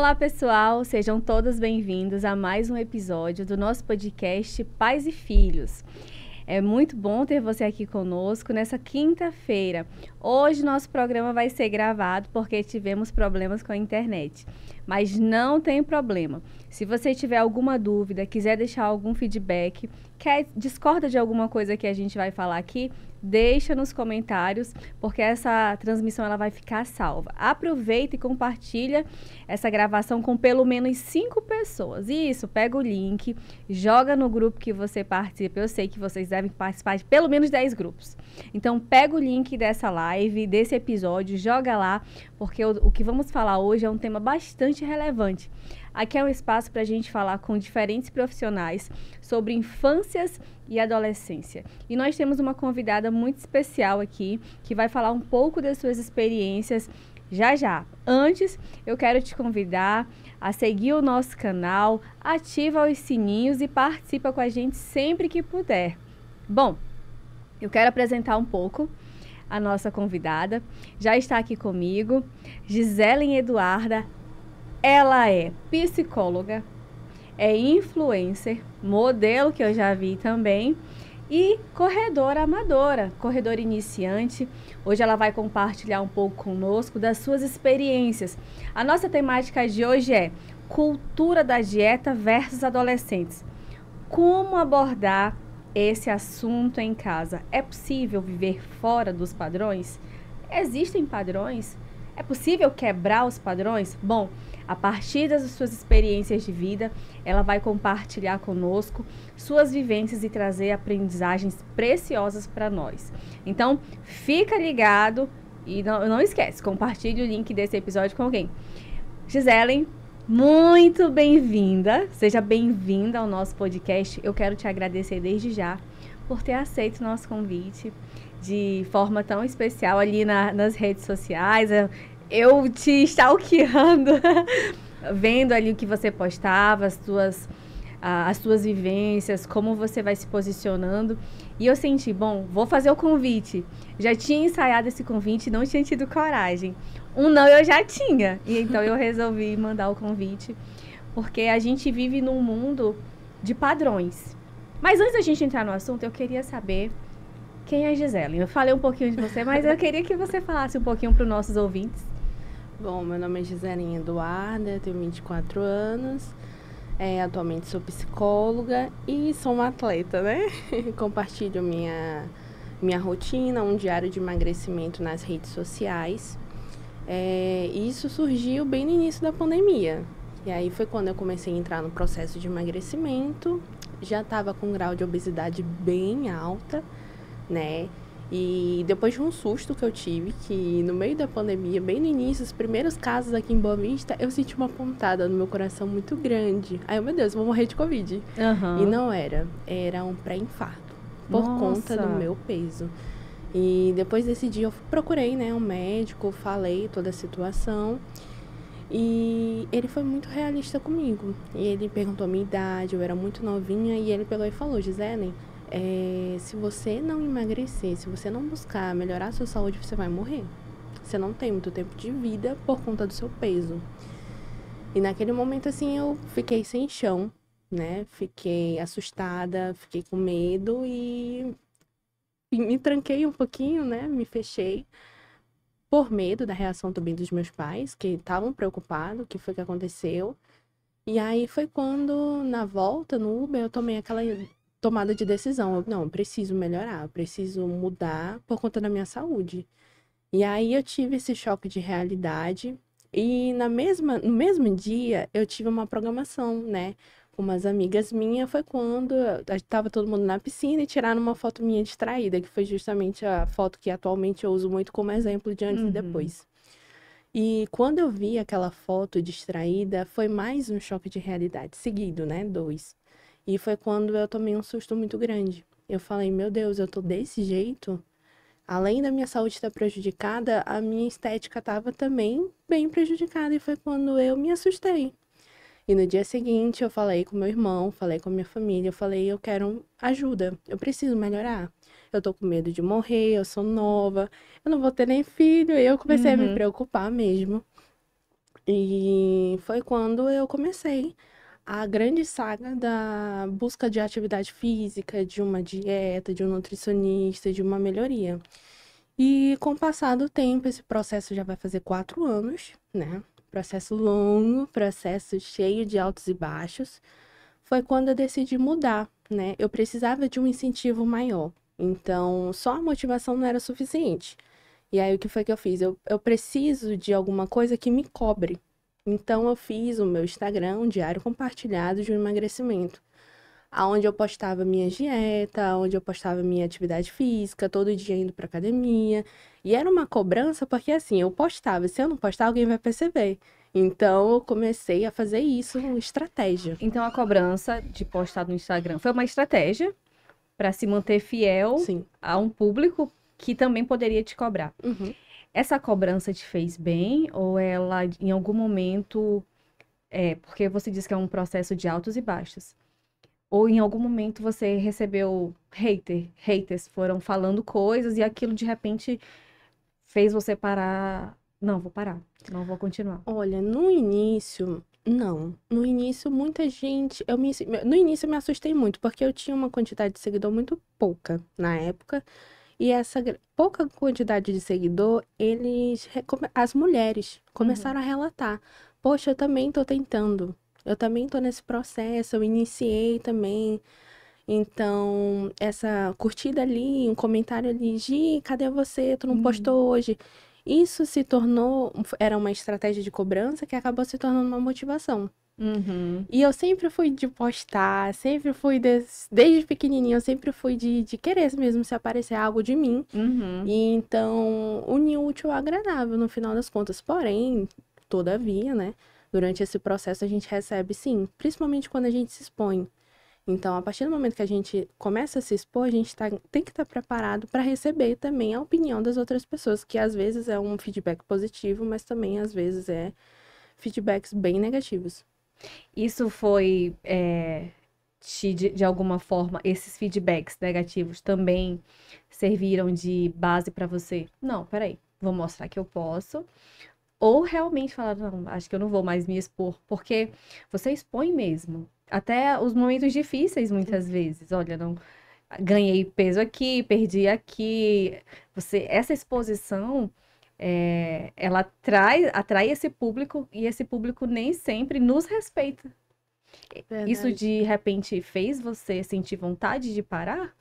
Olá, pessoal! Sejam todos bem-vindos a mais um episódio do nosso podcast Pais e Filhos. É muito bom ter você aqui conosco nessa quinta-feira. Hoje nosso programa vai ser gravado porque tivemos problemas com a internet. Mas não tem problema. Se você tiver alguma dúvida, quiser deixar algum feedback, discorda de alguma coisa que a gente vai falar aqui, deixa nos comentários, porque essa transmissão ela vai ficar salva. Aproveita e compartilha essa gravação com pelo menos 5 pessoas. Isso, pega o link, joga no grupo que você participa. Eu sei que vocês devem participar de pelo menos 10 grupos. Então, pega o link dessa live, desse episódio, joga lá, porque o que vamos falar hoje é um tema bastante relevante. Aqui é um espaço para a gente falar com diferentes profissionais sobre infâncias e adolescência. E nós temos uma convidada muito especial aqui, que vai falar um pouco das suas experiências já já. Antes, eu quero te convidar a seguir o nosso canal, ativa os sininhos e participa com a gente sempre que puder. Bom, eu quero apresentar um pouco a nossa convidada. Já está aqui comigo, Giselen Eduarda. Ela é psicóloga, é influencer, modelo que eu já vi também e corredora amadora, corredora iniciante. Hoje ela vai compartilhar um pouco conosco das suas experiências. A nossa temática de hoje é cultura da dieta versus adolescentes. Como abordar esse assunto em casa? É possível viver fora dos padrões? Existem padrões? É possível quebrar os padrões? Bom, a partir das suas experiências de vida, ela vai compartilhar conosco suas vivências e trazer aprendizagens preciosas para nós. Então, fica ligado e não esquece, compartilhe o link desse episódio com alguém. Giselen, muito bem-vinda, seja bem-vinda ao nosso podcast. Eu quero te agradecer desde já por ter aceito o nosso convite de forma tão especial ali nas redes sociais. Eu te stalkeando, vendo ali o que você postava, as tuas vivências, como você vai se posicionando. E eu senti, bom, vou fazer o convite. Já tinha ensaiado esse convite, não tinha tido coragem. Não, eu já tinha. E então eu resolvi mandar o convite, porque a gente vive num mundo de padrões. Mas antes da gente entrar no assunto, eu queria saber quem é a Giselen. Eu falei um pouquinho de você, mas eu queria que você falasse um pouquinho para os nossos ouvintes. Bom, meu nome é Giselen Eduarda, tenho 24 anos, atualmente sou psicóloga e sou uma atleta, né? Compartilho minha rotina, um diário de emagrecimento nas redes sociais. Isso surgiu bem no início da pandemia. E aí foi quando eu comecei a entrar no processo de emagrecimento, já estava com um grau de obesidade bem alta, né? E depois de um susto que eu tive, que no meio da pandemia, bem no início, os primeiros casos aqui em Boa Vista, eu senti uma pontada no meu coração muito grande. Aí, meu Deus, eu vou morrer de Covid. Uhum. E não era um pré-infarto, por conta do meu peso. E depois desse dia eu procurei, né, um médico, falei toda a situação. E ele foi muito realista comigo. E ele perguntou a minha idade, eu era muito novinha, e ele pegou e falou: Giselen, se você não emagrecer, se você não buscar melhorar a sua saúde, você vai morrer. Você não tem muito tempo de vida por conta do seu peso. E naquele momento, assim, eu fiquei sem chão, né? Fiquei assustada, fiquei com medo e me tranquei um pouquinho, né? Me fechei por medo da reação também dos meus pais, que estavam preocupados, o que foi que aconteceu. E aí foi quando, na volta, no Uber, eu tomei aquela tomada de decisão. Eu preciso melhorar, eu preciso mudar por conta da minha saúde. E aí eu tive esse choque de realidade e no mesmo dia eu tive uma programação, né? Com umas amigas minhas, foi quando estava todo mundo na piscina e tiraram uma foto minha distraída, que foi justamente a foto que atualmente eu uso muito como exemplo de antes e depois. E quando eu vi aquela foto distraída, foi mais um choque de realidade seguido, né? 2. E foi quando eu tomei um susto muito grande. Eu falei, meu Deus, eu tô desse jeito? Além da minha saúde estar prejudicada, a minha estética estava também bem prejudicada. E foi quando eu me assustei. E no dia seguinte eu falei com meu irmão, falei com a minha família, eu falei, eu quero ajuda, eu preciso melhorar. Eu tô com medo de morrer, eu sou nova, eu não vou ter nem filho. E eu comecei a me preocupar mesmo. E foi quando eu comecei a grande saga da busca de atividade física, de uma dieta, de um nutricionista, de uma melhoria. E com o passar do tempo, esse processo já vai fazer 4 anos, né? Processo longo, processo cheio de altos e baixos. Foi quando eu decidi mudar, né? Eu precisava de um incentivo maior. Então, só a motivação não era suficiente. E aí, o que foi que eu fiz? Eu preciso de alguma coisa que me cobre. Então, eu fiz o meu Instagram, um diário compartilhado de um emagrecimento, aonde eu postava minha dieta, onde eu postava minha atividade física, todo dia indo pra academia. E era uma cobrança porque assim, eu postava, se eu não postar, alguém vai perceber. Então eu comecei a fazer isso, uma estratégia. Então, a cobrança de postar no Instagram foi uma estratégia para se manter fiel Sim. a um público que também poderia te cobrar. Uhum. Essa cobrança te fez bem ou ela, em algum momento, porque você disse que é um processo de altos e baixos, ou em algum momento você recebeu haters foram falando coisas e aquilo de repente fez você parar? Não, vou parar, não vou continuar. Olha, no início, não. No início, muita gente. No início, eu me assustei muito, porque eu tinha uma quantidade de seguidor muito pouca na época. E essa pouca quantidade de seguidor, as mulheres começaram a relatar. Poxa, eu também tô tentando. Eu também tô nesse processo, eu iniciei também. Então, essa curtida ali, um comentário ali, Gi, cadê você? Tu não postou hoje? Isso se tornou, era uma estratégia de cobrança que acabou se tornando uma motivação. Uhum, E eu sempre fui de postar, sempre fui, desde pequenininha, eu sempre fui de querer mesmo se aparecer algo de mim. uhum. E então, unir o útil ao agradável, no final das contas. Porém, todavia, né, durante esse processo a gente recebe, sim, principalmente quando a gente se expõe. Então, a partir do momento que a gente começa a se expor, a gente tem que estar preparado para receber também a opinião das outras pessoas, que às vezes é um feedback positivo, mas também às vezes é feedbacks bem negativos. Isso foi, de alguma forma, esses feedbacks negativos também serviram de base para você? Não, peraí, vou mostrar que eu posso. Ou realmente falar, não, acho que eu não vou mais me expor, porque você expõe mesmo. Até os momentos difíceis, muitas vezes. Olha, não ganhei peso aqui, perdi aqui. Essa exposição, ela atrai esse público e esse público nem sempre nos respeita. Isso Verdade. de repente fez você sentir vontade de parar?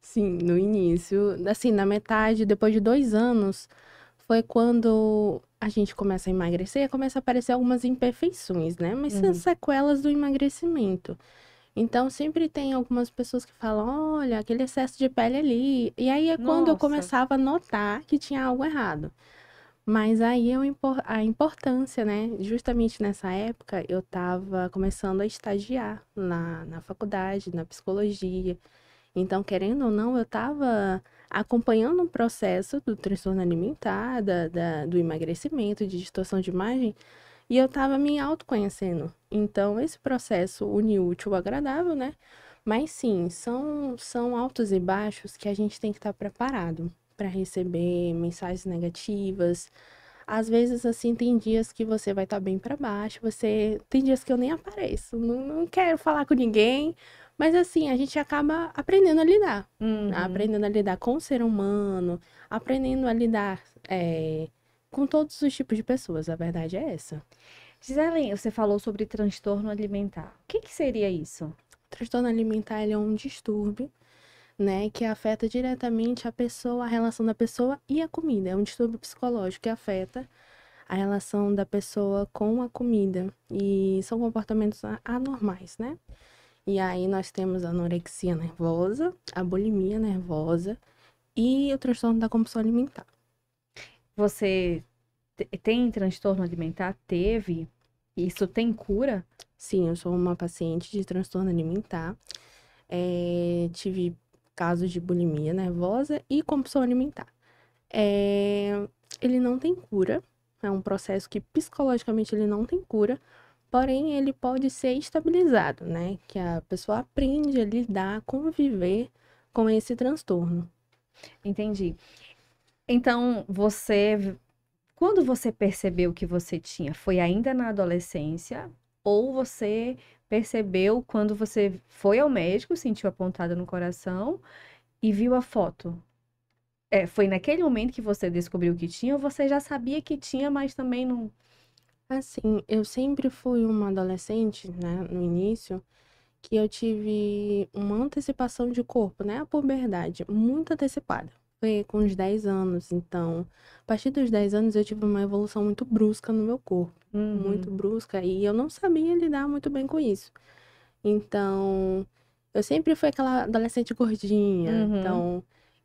Sim, no início, assim, na metade, depois de 2 anos, foi quando a gente começa a emagrecer e começa a aparecer algumas imperfeições, né? Mas são Uhum. sequelas do emagrecimento. Então, sempre tem algumas pessoas que falam, olha, aquele excesso de pele ali. E aí é quando eu Nossa. começava a notar que tinha algo errado. Mas aí a importância, né? Justamente nessa época, eu estava começando a estagiar na faculdade, na psicologia. Então, querendo ou não, eu estava acompanhando um processo do transtorno alimentar, do emagrecimento, de distorção de imagem, e eu estava me autoconhecendo. Então, esse processo une o útil ao agradável, né? Mas sim, são altos e baixos que a gente tem que estar preparado para receber mensagens negativas. Às vezes, assim, tem dias que você vai estar bem para baixo, tem dias que eu nem apareço, não quero falar com ninguém, mas assim, a gente acaba aprendendo a lidar, Uhum. aprendendo a lidar com o ser humano, aprendendo a lidar com todos os tipos de pessoas, a verdade é essa. Gisele, você falou sobre transtorno alimentar. O que que seria isso? O transtorno alimentar ele é um distúrbio, né, que afeta diretamente a pessoa, a relação da pessoa e a comida. É um distúrbio psicológico que afeta a relação da pessoa com a comida. E são comportamentos anormais, né? E aí nós temos a anorexia nervosa, a bulimia nervosa e o transtorno da compulsão alimentar. Você tem transtorno alimentar? Teve? Isso tem cura? Sim, eu sou uma paciente de transtorno alimentar. Tive casos de bulimia nervosa e compulsão alimentar. Ele não tem cura, é um processo que psicologicamente ele não tem cura, porém ele pode ser estabilizado, né? Que a pessoa aprende a lidar, conviver com esse transtorno. Entendi. Então, você Quando você percebeu que você tinha, foi ainda na adolescência ou você percebeu quando você foi ao médico, sentiu a pontada no coração e viu a foto? Foi naquele momento que você descobriu que tinha ou você já sabia que tinha, mas também não... Assim, eu sempre fui uma adolescente, né, no início, que eu tive uma antecipação de corpo, né, a puberdade, muito antecipada. Foi com os 10 anos, então, a partir dos 10 anos eu tive uma evolução muito brusca no meu corpo, muito Uhum, brusca, e eu não sabia lidar muito bem com isso. Então, eu sempre fui aquela adolescente gordinha. uhum. Então,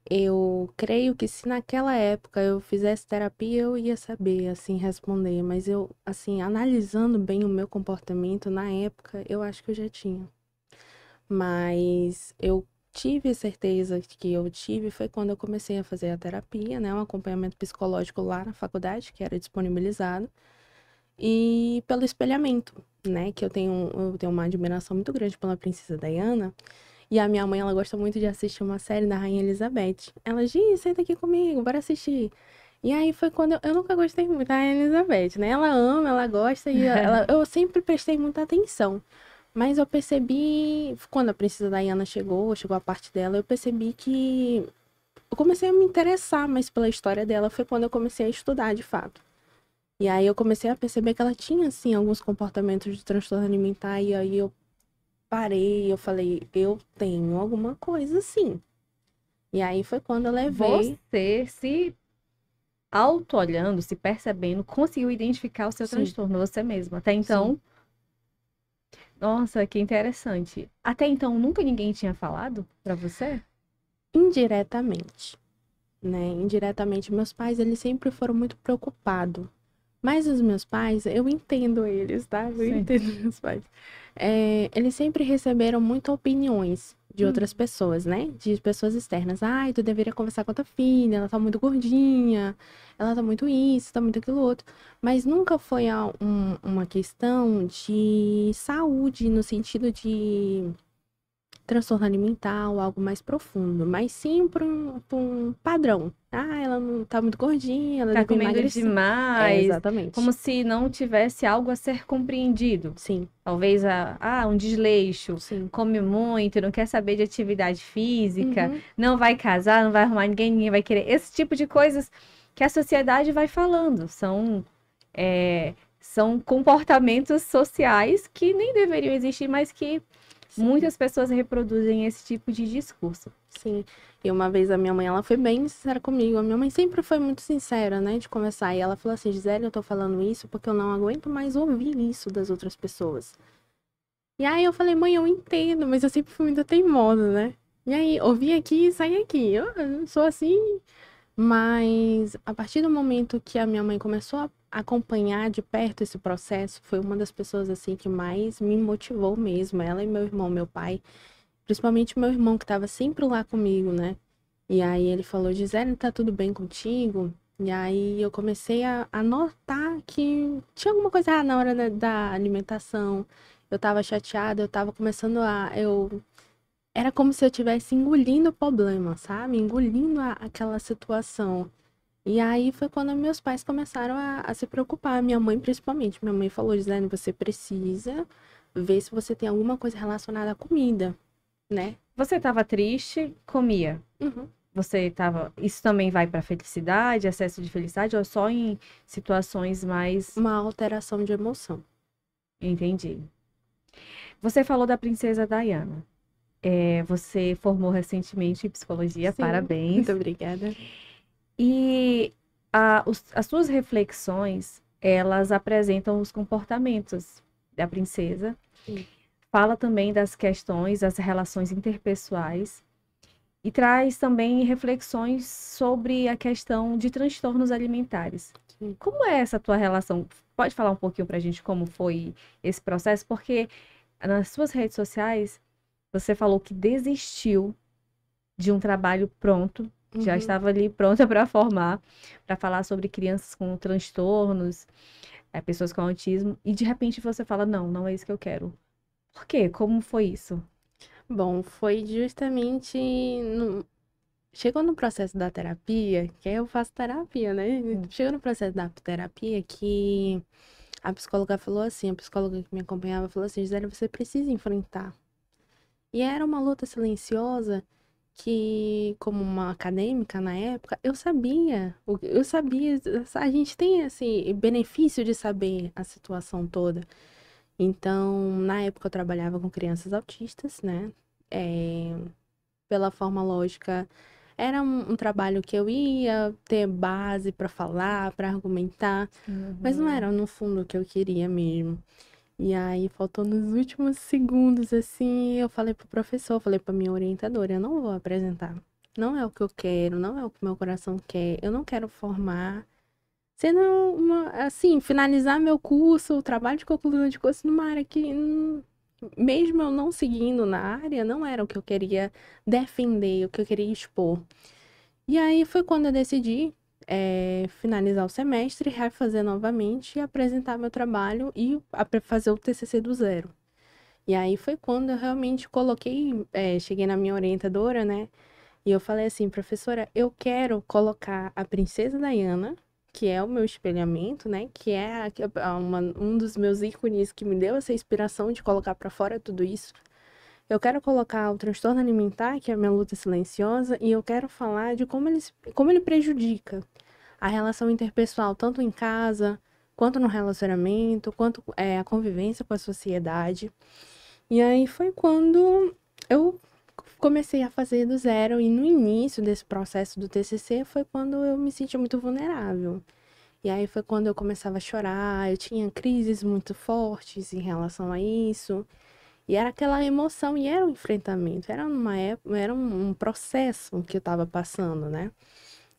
eu creio que se naquela época eu fizesse terapia, eu ia saber, assim, responder. Mas eu, assim, analisando bem o meu comportamento na época, eu acho que eu já tinha. Mas eu tive certeza que eu tive foi quando eu comecei a fazer a terapia, né? Um acompanhamento psicológico lá na faculdade, que era disponibilizado. E pelo espelhamento, né? Que eu tenho uma admiração muito grande pela princesa Diana. E a minha mãe, ela gosta muito de assistir uma série da Rainha Elizabeth. Ela diz, senta aqui comigo, bora assistir. E aí foi quando eu nunca gostei muito da Rainha Elizabeth, né? Ela ama, ela gosta e eu sempre prestei muita atenção. Mas eu percebi, quando a princesa Diana chegou a parte dela, eu percebi que eu comecei a me interessar mais pela história dela. Foi quando eu comecei a estudar de fato. E aí eu comecei a perceber que ela tinha, assim, alguns comportamentos de transtorno alimentar. E aí eu parei, eu falei, eu tenho alguma coisa assim. E aí foi quando eu levei. Você se auto-olhando, se percebendo, conseguiu identificar o seu Sim, transtorno, você mesma. Até sim. então, nossa, que interessante. Até então, nunca ninguém tinha falado pra você? Indiretamente, né? Indiretamente, meus pais, eles sempre foram muito preocupados. Mas os meus pais, eu entendo eles, tá? Eu Sim. entendo meus pais. Eles sempre receberam muitas opiniões de Hum. outras pessoas, né? De pessoas externas. Ai, tu deveria conversar com a tua filha, ela tá muito gordinha, ela tá muito isso, tá muito aquilo outro. Mas nunca foi uma questão de saúde, no sentido de transtorno alimentar ou algo mais profundo, mas sim para um padrão. Ah, ela não tá muito gordinha, ela Tá deve comendo emagrecer. É, demais, exatamente. como se não tivesse algo a ser compreendido. Sim, Talvez um desleixo, sim. come muito, não quer saber de atividade física, Uhum, não vai casar, não vai arrumar ninguém, ninguém vai querer. Esse tipo de coisas que a sociedade vai falando. São comportamentos sociais que nem deveriam existir, mas que sim, muitas pessoas reproduzem esse tipo de discurso. sim. E uma vez a minha mãe, ela foi bem sincera comigo. A minha mãe sempre foi muito sincera, né, de conversar. E ela falou assim, Gisele, eu tô falando isso porque eu não aguento mais ouvir isso das outras pessoas. E aí eu falei, mãe, eu entendo, mas eu sempre fui muito teimosa, né? E aí, ouvi aqui e saí aqui. Eu não sou assim. Mas a partir do momento que a minha mãe começou a acompanhar de perto esse processo, foi uma das pessoas assim que mais me motivou mesmo, ela e meu irmão, meu pai, principalmente meu irmão que estava sempre lá comigo, né? E aí ele falou, Gisele, tá tudo bem contigo? E aí eu comecei a notar que tinha alguma coisa na hora da alimentação. Eu tava chateada, eu tava começando eu era como se eu estivesse engolindo o problema, sabe? Engolindo aquela situação. E aí foi quando meus pais começaram a se preocupar, minha mãe principalmente. Minha mãe falou, Gisele, você precisa ver se você tem alguma coisa relacionada à comida, né? Você estava triste, comia. Uhum. Você estava. Isso também vai para felicidade, excesso de felicidade, ou só em situações mais. Uma alteração de emoção. Entendi. Você falou da princesa Diana. Você formou recentemente em psicologia, Sim, muito parabéns. obrigada. E as suas reflexões, elas apresentam os comportamentos da princesa. Sim, Fala também das questões, das relações interpessoais. E traz também reflexões sobre a questão de transtornos alimentares. sim. Como é essa tua relação? Pode falar um pouquinho pra gente como foi esse processo? Porque nas suas redes sociais, você falou que desistiu de um trabalho pronto, já Uhum. estava ali pronta para formar, para falar sobre crianças com transtornos, pessoas com autismo, e de repente você fala: não, não é isso que eu quero. Por quê? Como foi isso? Bom, foi justamente chegou no processo da terapia, que aí eu faço terapia, né? Chegou no processo da terapia que a psicóloga falou assim, a psicóloga que me acompanhava falou assim, Gisele, você precisa enfrentar. E era uma luta silenciosa que, como uma acadêmica na época, eu sabia, a gente tem esse benefício de saber a situação toda. Então, na época eu trabalhava com crianças autistas, né? É, pela forma lógica, era um trabalho que eu ia ter base para falar, para argumentar, mas não era no fundo o que eu queria mesmo. E aí, faltou nos últimos segundos, assim, eu falei pro professor, falei pra minha orientadora, eu não vou apresentar. Não é o que eu quero, não é o que meu coração quer. Eu não quero formar, sendo assim, finalizar meu curso, o trabalho de conclusão de curso numa área que, mesmo eu não seguindo na área, não era o que eu queria defender, o que eu queria expor. E aí foi quando eu decidi finalizar o semestre, refazer novamente e apresentar meu trabalho e fazer o TCC do zero. E aí foi quando eu realmente coloquei, cheguei na minha orientadora, né? E eu falei assim, professora, eu quero colocar a Princesa Diana, que é o meu espelhamento, né? Que é um dos meus ícones que me deu essa inspiração de colocar para fora tudo isso. Eu quero colocar o transtorno alimentar, que é a minha luta silenciosa, e eu quero falar de como ele prejudica a relação interpessoal, tanto em casa, quanto no relacionamento, quanto a convivência com a sociedade. E aí foi quando eu comecei a fazer do zero, e no início desse processo do TCC foi quando eu me senti muito vulnerável. E aí foi quando eu começava a chorar, eu tinha crises muito fortes em relação a isso. E era aquela emoção, e era um enfrentamento, era uma época, era um processo que eu estava passando, né?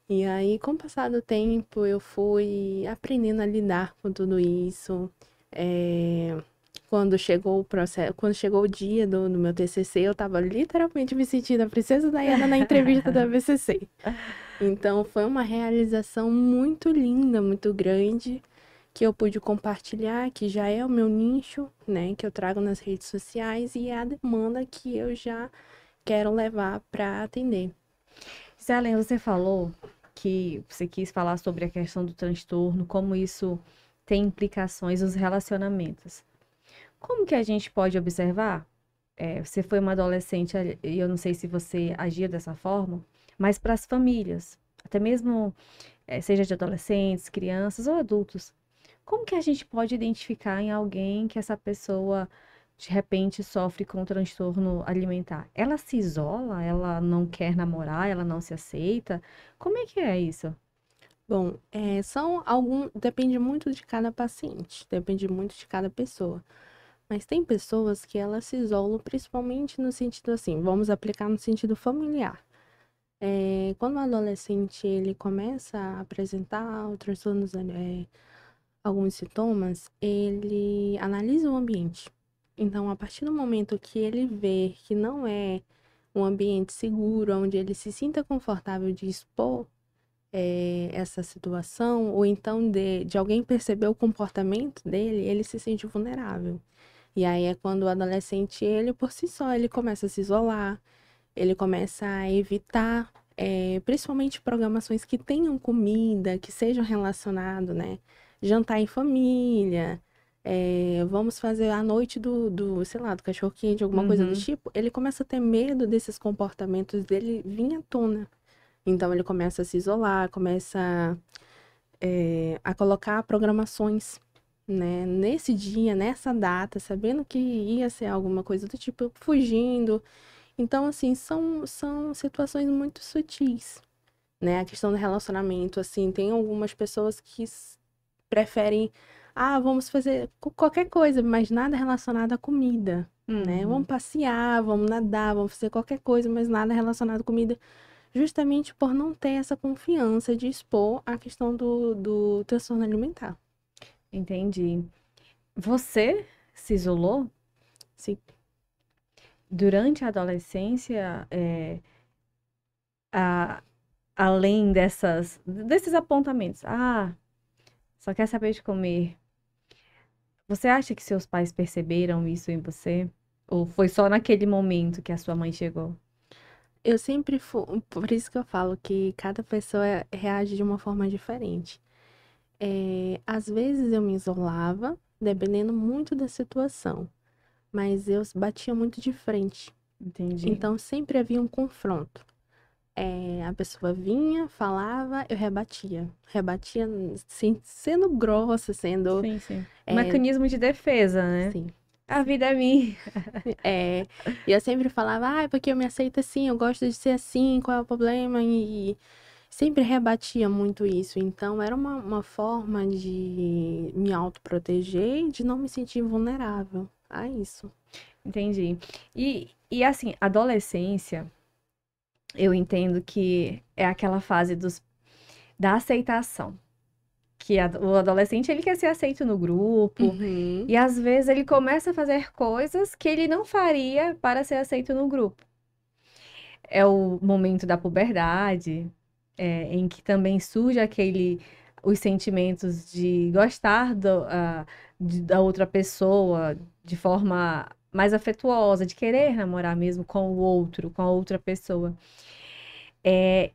E aí, com o passar do tempo, eu fui aprendendo a lidar com tudo isso. É, Quando chegou o processo, quando chegou o dia do meu TCC, eu estava literalmente me sentindo a Princesa Diana na entrevista da BCC. Então, foi uma realização muito linda, muito grande, que eu pude compartilhar, que já é o meu nicho, né, que eu trago nas redes sociais e é a demanda que eu já quero levar para atender. Selen, você falou que você quis falar sobre a questão do transtorno, como isso tem implicações nos relacionamentos. Como que a gente pode observar? Você foi uma adolescente, e eu não sei se você agia dessa forma, mas para as famílias, até mesmo seja de adolescentes, crianças ou adultos. Como que a gente pode identificar em alguém que essa pessoa de repente sofre com um transtorno alimentar? Ela se isola? Ela não quer namorar? Ela não se aceita? Como é que é isso? Bom, depende muito de cada paciente, depende muito de cada pessoa. Mas tem pessoas que elas se isolam principalmente no sentido assim, vamos aplicar no sentido familiar. Quando o adolescente ele começa a apresentar o transtorno, alguns sintomas, ele analisa o ambiente. Então, a partir do momento que ele vê que não é um ambiente seguro, onde ele se sinta confortável de expor essa situação, ou então de alguém perceber o comportamento dele, ele se sente vulnerável. E aí é quando o adolescente, ele por si só, ele começa a se isolar, ele começa a evitar, principalmente programações que tenham comida, que sejam relacionadas, né? Jantar em família, vamos fazer a noite sei lá, do cachorro-quente, alguma coisa do Uhum, tipo. Ele começa a ter medo desses comportamentos dele vir à tona. Então ele começa a se isolar, começa a colocar programações, né? Nesse dia, nessa data, sabendo que ia ser alguma coisa do tipo, fugindo. Então, assim, são situações muito sutis, né? A questão do relacionamento, assim, tem algumas pessoas que preferem, vamos fazer qualquer coisa, mas nada relacionado à comida, né? Vamos uhum. passear, vamos nadar, vamos fazer qualquer coisa, mas nada relacionado à comida, justamente por não ter essa confiança de expor a questão do transtorno alimentar. Entendi. Você se isolou Sim. durante a adolescência, a- além desses apontamentos? Ah, só quer saber de comer. Você acha que seus pais perceberam isso em você? Ou foi só naquele momento que a sua mãe chegou? Eu sempre fui, por isso que eu falo que cada pessoa reage de uma forma diferente. Às vezes eu me isolava, dependendo muito da situação, mas eu batia muito de frente. Entendi. Então sempre havia um confronto. A pessoa vinha, falava, eu rebatia. Rebatia sendo grossa, sendo. Sim, sim. Um É, mecanismo de defesa, né? sim. A vida é minha. É, e eu sempre falava, porque eu me aceito assim, eu gosto de ser assim, qual é o problema? E sempre rebatia muito isso. Então, era uma forma de me autoproteger e de não me sentir vulnerável a isso. Entendi. E assim, adolescência, eu entendo que é aquela fase da aceitação. Que o adolescente, ele quer ser aceito no grupo. Uhum, E às vezes ele começa a fazer coisas que ele não faria para ser aceito no grupo. É o momento da puberdade, em que também surge os sentimentos de gostar da outra pessoa de forma mais afetuosa, de querer namorar mesmo com o outro, com a outra pessoa.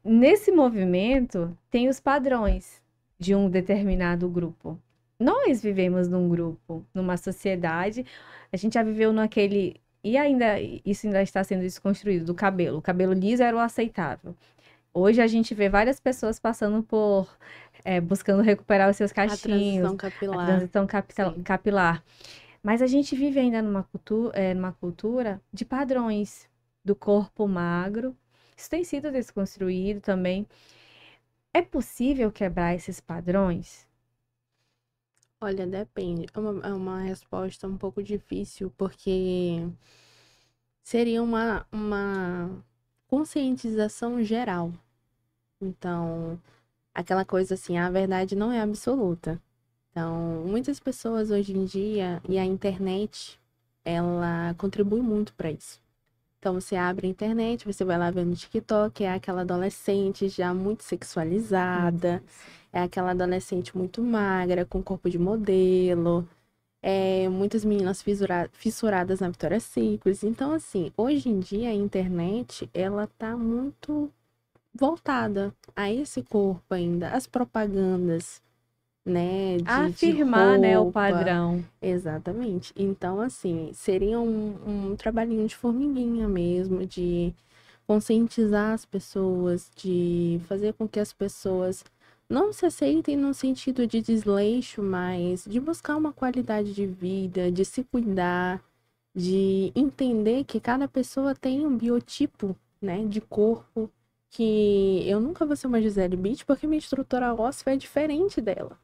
Nesse movimento, tem os padrões de um determinado grupo. Nós vivemos num grupo, numa sociedade, a gente já viveu naquele. E ainda, isso ainda está sendo desconstruído, do cabelo. O cabelo liso era o aceitável. Hoje a gente vê várias pessoas passando buscando recuperar os seus a cachinhos, transição a capilar. transição Sim. capilar. Mas a gente vive ainda numa cultura de padrões, do corpo magro. Isso tem sido desconstruído também. É possível quebrar esses padrões? Olha, depende. É uma resposta um pouco difícil, porque seria uma conscientização geral. Então, aquela coisa assim, a verdade não é absoluta. Então, muitas pessoas hoje em dia, e a internet, ela contribui muito para isso. Então, você abre a internet, você vai lá ver no TikTok, é aquela adolescente já muito sexualizada, é aquela adolescente muito magra, com corpo de modelo, muitas meninas fissuradas na Victoria's Secret. Então, assim, hoje em dia a internet, ela tá muito voltada a esse corpo ainda, as propagandas, né, de Afirmar, né, o roupa. padrão. Exatamente. Então, assim, seria um trabalhinho de formiguinha mesmo, de conscientizar as pessoas, de fazer com que as pessoas não se aceitem no sentido de desleixo, mas de buscar uma qualidade de vida, de se cuidar, de entender que cada pessoa tem um biotipo, né, de corpo, que eu nunca vou ser uma Gisele Bündchen porque minha estrutura óssea é diferente dela.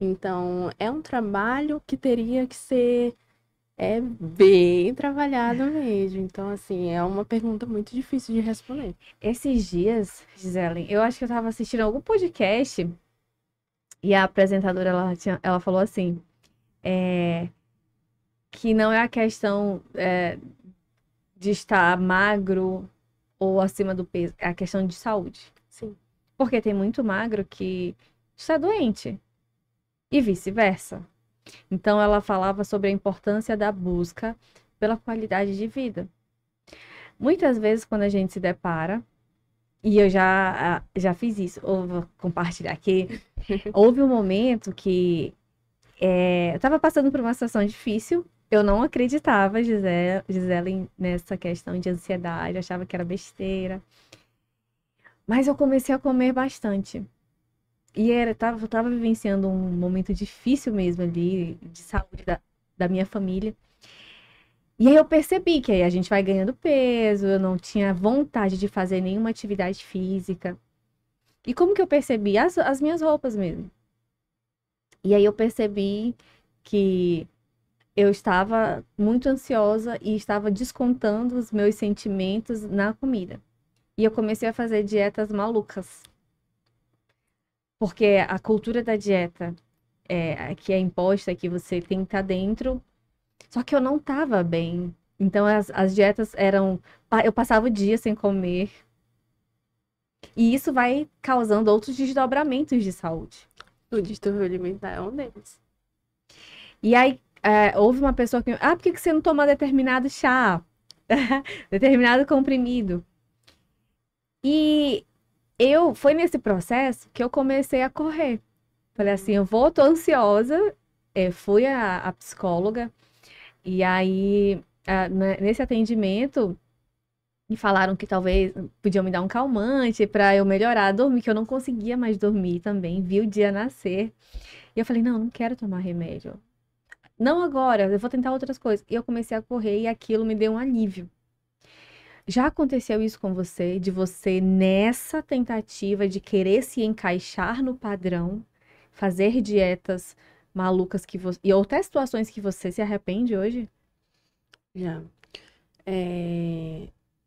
Então, é um trabalho que teria que ser bem trabalhado mesmo. Então, assim, é uma pergunta muito difícil de responder. Esses dias, Gisele, eu acho que eu estava assistindo algum podcast e a apresentadora, ela falou assim, que não é a questão de estar magro ou acima do peso, é a questão de saúde. Sim. Porque tem muito magro que está doente e vice-versa. Então, ela falava sobre a importância da busca pela qualidade de vida. Muitas vezes, quando a gente se depara, e eu já fiz isso, vou compartilhar aqui, houve um momento que eu estava passando por uma situação difícil, eu não acreditava, Gisele, nessa questão de ansiedade, achava que era besteira, mas eu comecei a comer bastante. E eu tava vivenciando um momento difícil mesmo ali, de saúde da minha família. E aí eu percebi que aí a gente vai ganhando peso, eu não tinha vontade de fazer nenhuma atividade física. E como que eu percebi? As minhas roupas mesmo. E aí eu percebi que eu estava muito ansiosa e estava descontando os meus sentimentos na comida. E eu comecei a fazer dietas malucas. Porque a cultura da dieta que é imposta, que você tem que estar dentro. Só que eu não estava bem. Então as dietas eram. Eu passava o dia sem comer. E isso vai causando outros desdobramentos de saúde. O distúrbio alimentar é um deles. E aí houve uma pessoa que. Por que você não toma determinado chá? Determinado comprimido? E foi nesse processo que eu comecei a correr. Falei assim, tô ansiosa. Fui a psicóloga. E aí, nesse atendimento, me falaram que talvez podiam me dar um calmante para eu melhorar a dormir, que eu não conseguia mais dormir também. Vi o dia nascer. E eu falei, não quero tomar remédio. Não agora, eu vou tentar outras coisas. E eu comecei a correr e aquilo me deu um alívio. Já aconteceu isso com você, de você nessa tentativa de querer se encaixar no padrão, fazer dietas malucas e ou até situações que você se arrepende hoje? Já.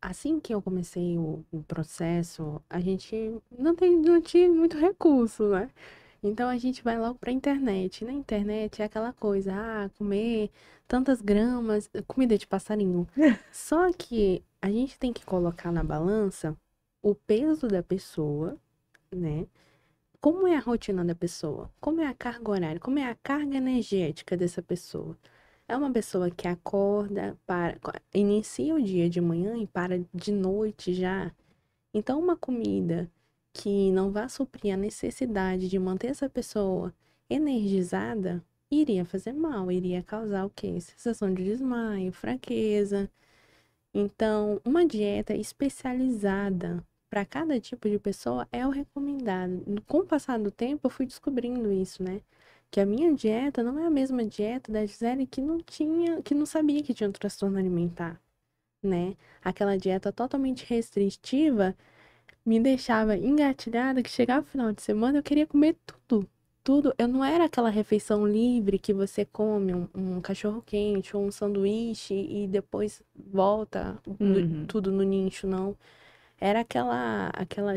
Assim que eu comecei o processo, a gente não tinha muito recurso, né? Então a gente vai logo pra internet. Na internet é aquela coisa, comer tantas gramas, comida de passarinho. Só que a gente tem que colocar na balança o peso da pessoa, né? Como é a rotina da pessoa? Como é a carga horária? Como é a carga energética dessa pessoa? É uma pessoa que acorda, inicia o dia de manhã e para de noite já. Então, uma comida que não vá suprir a necessidade de manter essa pessoa energizada, iria fazer mal, iria causar o quê? Sensação de desmaio, fraqueza. Então, uma dieta especializada para cada tipo de pessoa é o recomendado. Com o passar do tempo, eu fui descobrindo isso, né? Que a minha dieta não é a mesma dieta da Gisele que não sabia que tinha um transtorno alimentar, né? Aquela dieta totalmente restritiva me deixava engatilhada que chegava o final de semana eu queria comer tudo. Tudo. Eu não era aquela refeição livre que você come um cachorro quente ou um sanduíche e depois volta tudo no nicho, não. Era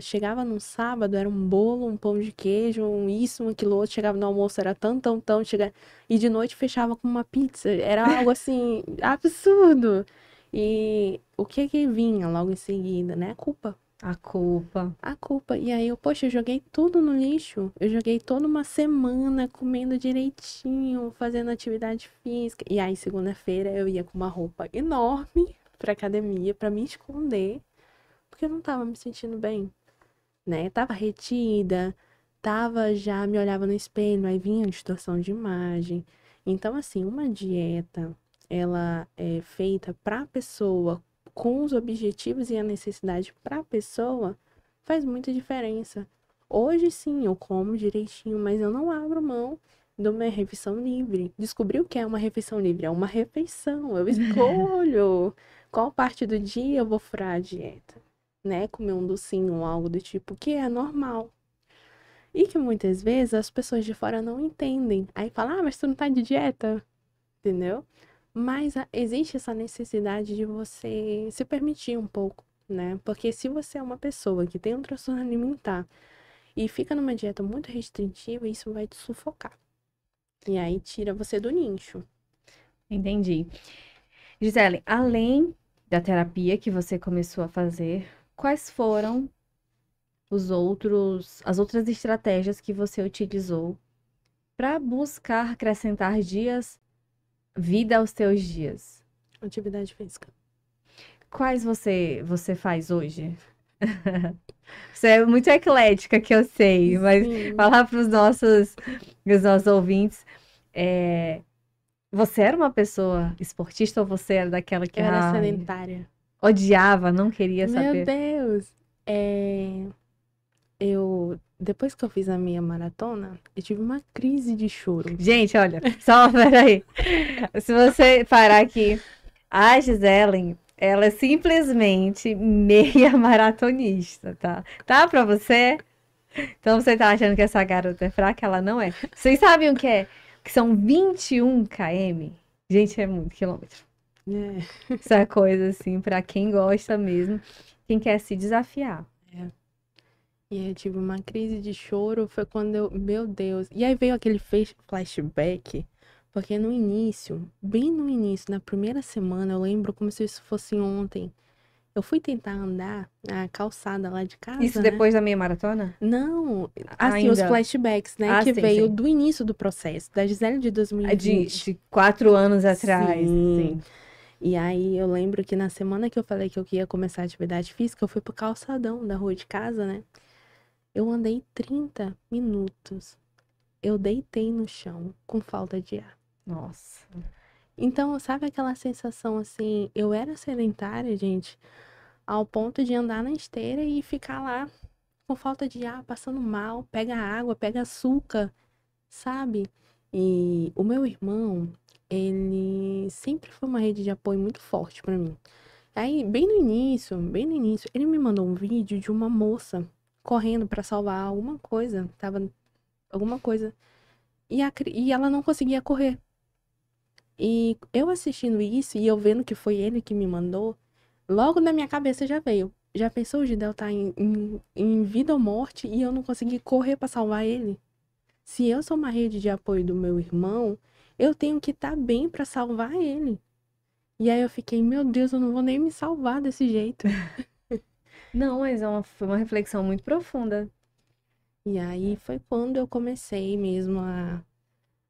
chegava num sábado, era um bolo, um pão de queijo, um aquilo outro, chegava no almoço, era tão, e de noite fechava com uma pizza. Era algo assim, absurdo. E o que vinha logo em seguida, né? A culpa. A culpa. E aí eu joguei tudo no lixo. Eu joguei toda uma semana comendo direitinho, fazendo atividade física. E aí, segunda-feira, eu ia com uma roupa enorme pra academia pra me esconder, porque eu não tava me sentindo bem, né? Tava retida, me olhava no espelho, aí vinha distorção de imagem. Então, assim, uma dieta, ela é feita pra pessoa, com os objetivos e a necessidade para a pessoa, faz muita diferença. Hoje sim, eu como direitinho, mas eu não abro mão de uma refeição livre. Descobri o que é uma refeição livre? É uma refeição. Eu escolho qual parte do dia eu vou furar a dieta, né? Comer um docinho ou algo do tipo, que é normal. E que muitas vezes as pessoas de fora não entendem. Aí falam, mas tu não tá de dieta? Entendeu? Mas existe essa necessidade de você se permitir um pouco, né? Porque se você é uma pessoa que tem um transtorno alimentar e fica numa dieta muito restritiva, isso vai te sufocar. E aí tira você do nicho. Entendi. Gisele, além da terapia que você começou a fazer, quais foram as outras estratégias que você utilizou para buscar acrescentar vida aos teus dias? Atividade física. Quais você faz hoje? Você é muito eclética, que eu sei, mas falar para os nossos ouvintes, você era uma pessoa esportista ou você era daquela que... Eu era sedentária. Odiava, não queria Meu saber? Deus! Depois que eu fiz a minha maratona, eu tive uma crise de choro. Gente, olha, só peraí. Se você parar aqui, a Gisele, ela é simplesmente meia maratonista, tá? Tá pra você? Então você tá achando que essa garota é fraca? Ela não é. Vocês sabem o que é? Que são 21 km? Gente, é muito quilômetro. Essa coisa assim, pra quem gosta mesmo, quem quer se desafiar. E aí eu tive uma crise de choro, foi quando meu Deus. E aí veio aquele flashback, porque no início, bem no início, na primeira semana, eu lembro como se isso fosse ontem. Eu fui tentar andar na calçada lá de casa. Isso depois da meia maratona? Não, assim, os flashbacks, né? Que veio do início do processo, da Gisele de 2020. De 4 anos atrás. Sim. E aí eu lembro que na semana que eu falei que eu ia começar a atividade física, eu fui pro calçadão da rua de casa, né? Eu andei 30 minutos. Eu deitei no chão com falta de ar. Nossa. Então, sabe aquela sensação assim, eu era sedentária, gente, ao ponto de andar na esteira e ficar lá com falta de ar, passando mal, pega água, pega açúcar, sabe? E o meu irmão, ele sempre foi uma rede de apoio muito forte pra mim. Aí, bem no início, ele me mandou um vídeo de uma moça correndo pra salvar alguma coisa, tava alguma coisa, e ela não conseguia correr. E eu assistindo isso e eu vendo que foi ele que me mandou, logo na minha cabeça já veio. Já pensou o Gidel tá em vida ou morte e eu não consegui correr pra salvar ele? Se eu sou uma rede de apoio do meu irmão, eu tenho que estar bem pra salvar ele. E aí eu fiquei, meu Deus, eu não vou nem me salvar desse jeito. Não, mas foi uma reflexão muito profunda. E aí foi quando eu comecei mesmo a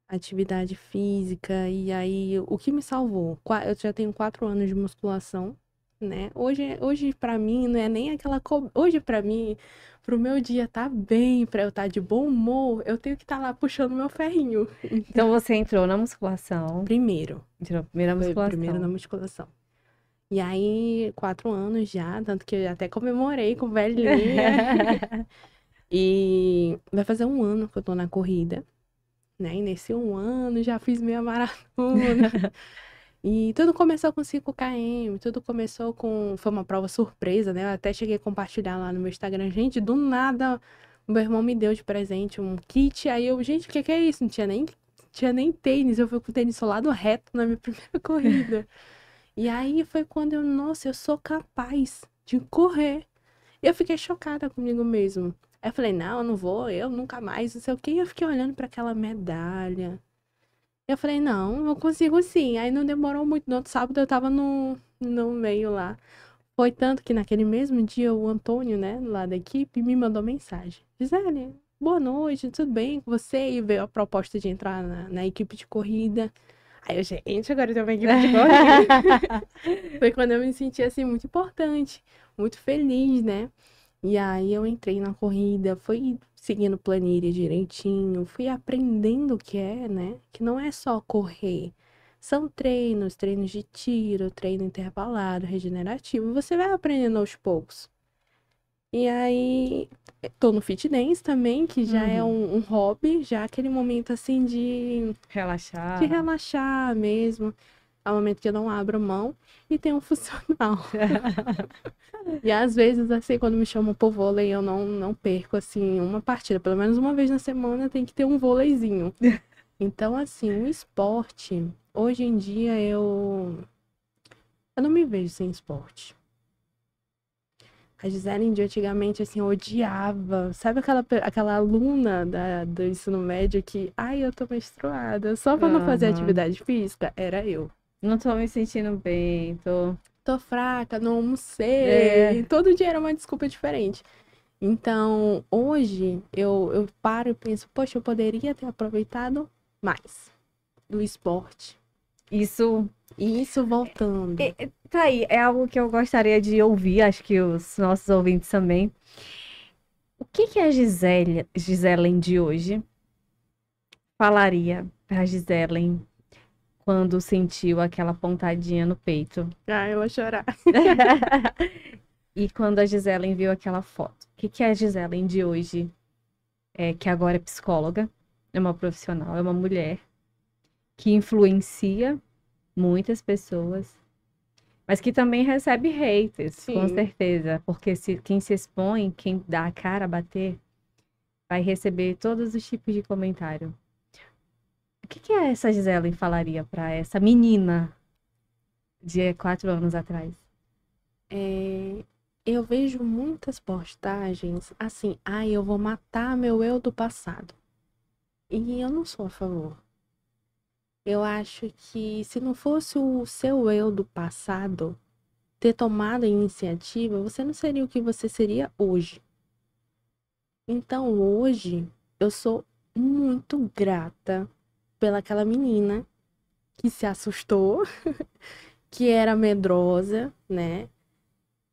atividade física. E aí o que me salvou? Eu já tenho 4 anos de musculação, né? Hoje para mim não é nem aquela. Hoje para mim, pro meu dia tá bem, pra eu estar de bom humor, eu tenho que estar lá puxando meu ferrinho. Então você entrou na musculação. Primeiro. Entrou primeiro na Foi primeiro na musculação. musculação. E aí, 4 anos já, tanto que eu até comemorei com velhinha. E vai fazer 1 ano que eu tô na corrida, né? E nesse 1 ano já fiz meia maratona. E tudo começou com 5 km, tudo começou com... Foi uma prova surpresa, né? Eu até cheguei a compartilhar lá no meu Instagram. Gente, do nada, o meu irmão me deu de presente um kit. Aí eu, gente, o que é isso? Não tinha nem tênis. Eu fui com o tênis solado reto na minha primeira corrida. E aí foi quando eu, nossa, eu sou capaz de correr. E eu fiquei chocada comigo mesmo. Aí eu falei, não, eu não vou, eu nunca mais, não sei o quê. E eu fiquei olhando para aquela medalha. Eu falei, não, eu consigo sim. Aí não demorou muito. No outro sábado eu tava no meio lá. Foi tanto que naquele mesmo dia o Antônio, né, lá da equipe, me mandou mensagem. Gisele, boa noite, tudo bem com você? E veio a proposta de entrar na equipe de corrida. Aí eu, gente, agora eu tenho uma equipe de corrida. Foi quando eu me senti, assim, muito importante, muito feliz, né? E aí eu entrei na corrida, fui seguindo planilha direitinho, fui aprendendo o que é, né? Que não é só correr. São treinos de tiro, treino intervalado, regenerativo. Você vai aprendendo aos poucos. E aí, tô no fit dance também, que já é um hobby, já aquele momento assim de Relaxar. relaxar mesmo. É um momento que eu não abro mão e tem um funcional. E às vezes, assim, quando me chamam pro vôlei, eu não perco, assim, uma partida. Pelo menos uma vez na semana tem que ter um vôleizinho. Então, assim, o esporte, hoje em dia eu não me vejo sem esporte. A Gisele de antigamente, assim, odiava. Sabe aquela aluna do ensino médio que, ai, eu tô menstruada, só pra não fazer atividade física? Era eu. Não tô me sentindo bem, Tô fraca, não almocei. Todo dia era uma desculpa diferente. Então, hoje, eu paro e penso, poxa, eu poderia ter aproveitado mais do esporte. Isso. E isso voltando. Tá aí, é algo que eu gostaria de ouvir, acho que os nossos ouvintes também. O que a Giselen de hoje falaria pra Giselen quando sentiu aquela pontadinha no peito? Ah, eu vou chorar. E quando a Giselen viu aquela foto? O que a Giselen de hoje, que agora é psicóloga, é uma profissional, é uma mulher que influencia muitas pessoas, mas que também recebe haters, Sim. com certeza. Porque quem se expõe, quem dá a cara a bater, vai receber todos os tipos de comentário. O que essa Gisele falaria para essa menina de 4 anos atrás? Eu vejo muitas postagens assim, eu vou matar meu eu do passado. E eu não sou a favor. Eu acho que se não fosse o seu eu do passado ter tomado a iniciativa, você não seria o que você seria hoje. Então hoje eu sou muito grata pelaquela menina que se assustou que era medrosa, né?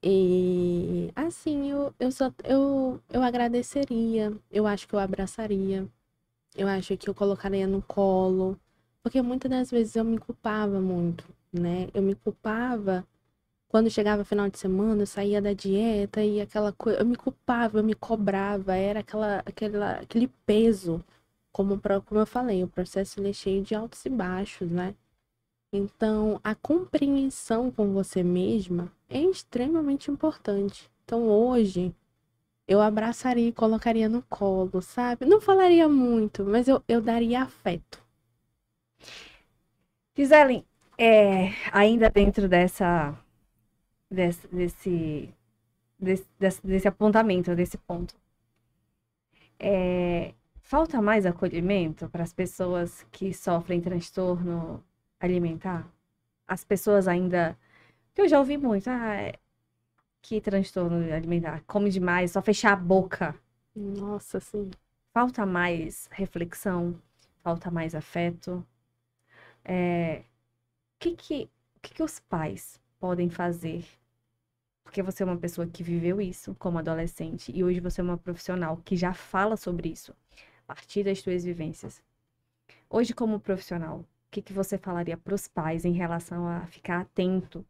E assim, eu agradeceria, eu acho que eu abraçaria, eu acho que eu colocaria no colo, porque muitas das vezes eu me culpava muito, né? Eu me culpava quando chegava final de semana, eu saía da dieta e aquela coisa, eu me culpava, eu me cobrava, era aquele peso, como eu falei, o processo ele é cheio de altos e baixos, né? Então, a compreensão com você mesma é extremamente importante. Então, hoje, eu abraçaria e colocaria no colo, sabe? Não falaria muito, mas eu daria afeto. Gisele, ainda dentro desse apontamento, desse ponto, falta mais acolhimento para as pessoas que sofrem transtorno alimentar? As pessoas ainda. Que eu já ouvi muito, que transtorno alimentar, come demais, só fechar a boca. Nossa, sim. Falta mais reflexão, falta mais afeto. O que os pais podem fazer? Porque você é uma pessoa que viveu isso como adolescente e hoje você é uma profissional que já fala sobre isso a partir das suas vivências. Hoje, como profissional, o que você falaria para os pais em relação a ficar atento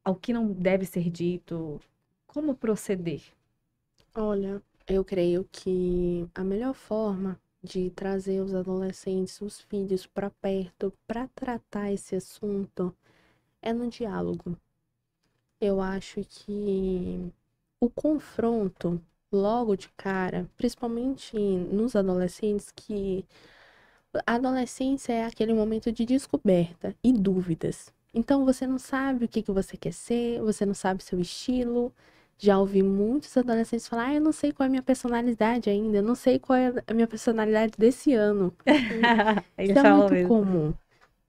ao que não deve ser dito? Como proceder? Olha, eu creio que a melhor forma de trazer os adolescentes, os filhos para perto, para tratar esse assunto, é no diálogo. Eu acho que o confronto, logo de cara, principalmente nos adolescentes, que a adolescência é aquele momento de descoberta e dúvidas. Então você não sabe o que você quer ser, você não sabe seu estilo. Já ouvi muitos adolescentes falar: eu não sei qual é a minha personalidade ainda, eu não sei qual é a minha personalidade desse ano. Isso Eles é falam muito mesmo. comum.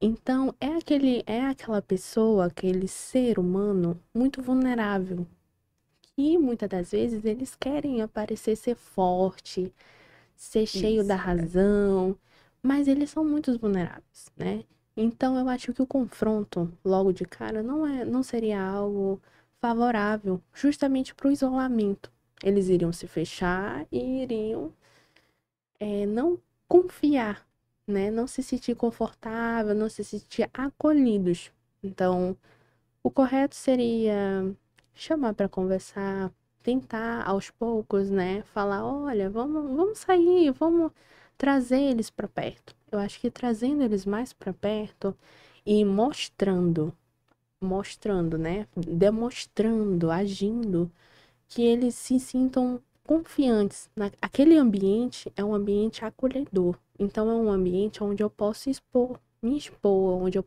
Então, é aquela pessoa, aquele ser humano muito vulnerável. E muitas das vezes eles querem aparecer ser forte, ser cheio da Isso. razão, mas eles são muito vulneráveis, né? Então eu acho que o confronto logo de cara não seria algo favorável, justamente para o isolamento. Eles iriam se fechar e iriam não confiar, né? Não se sentir confortável, não se sentir acolhidos. Então, o correto seria chamar para conversar, tentar aos poucos, né? Falar, olha, vamos sair, vamos trazer eles para perto. Eu acho que trazendo eles mais para perto e mostrando, né? Demonstrando, agindo, que eles se sintam confiantes. Aquele ambiente é um ambiente acolhedor. Então é um ambiente onde eu posso me expor, onde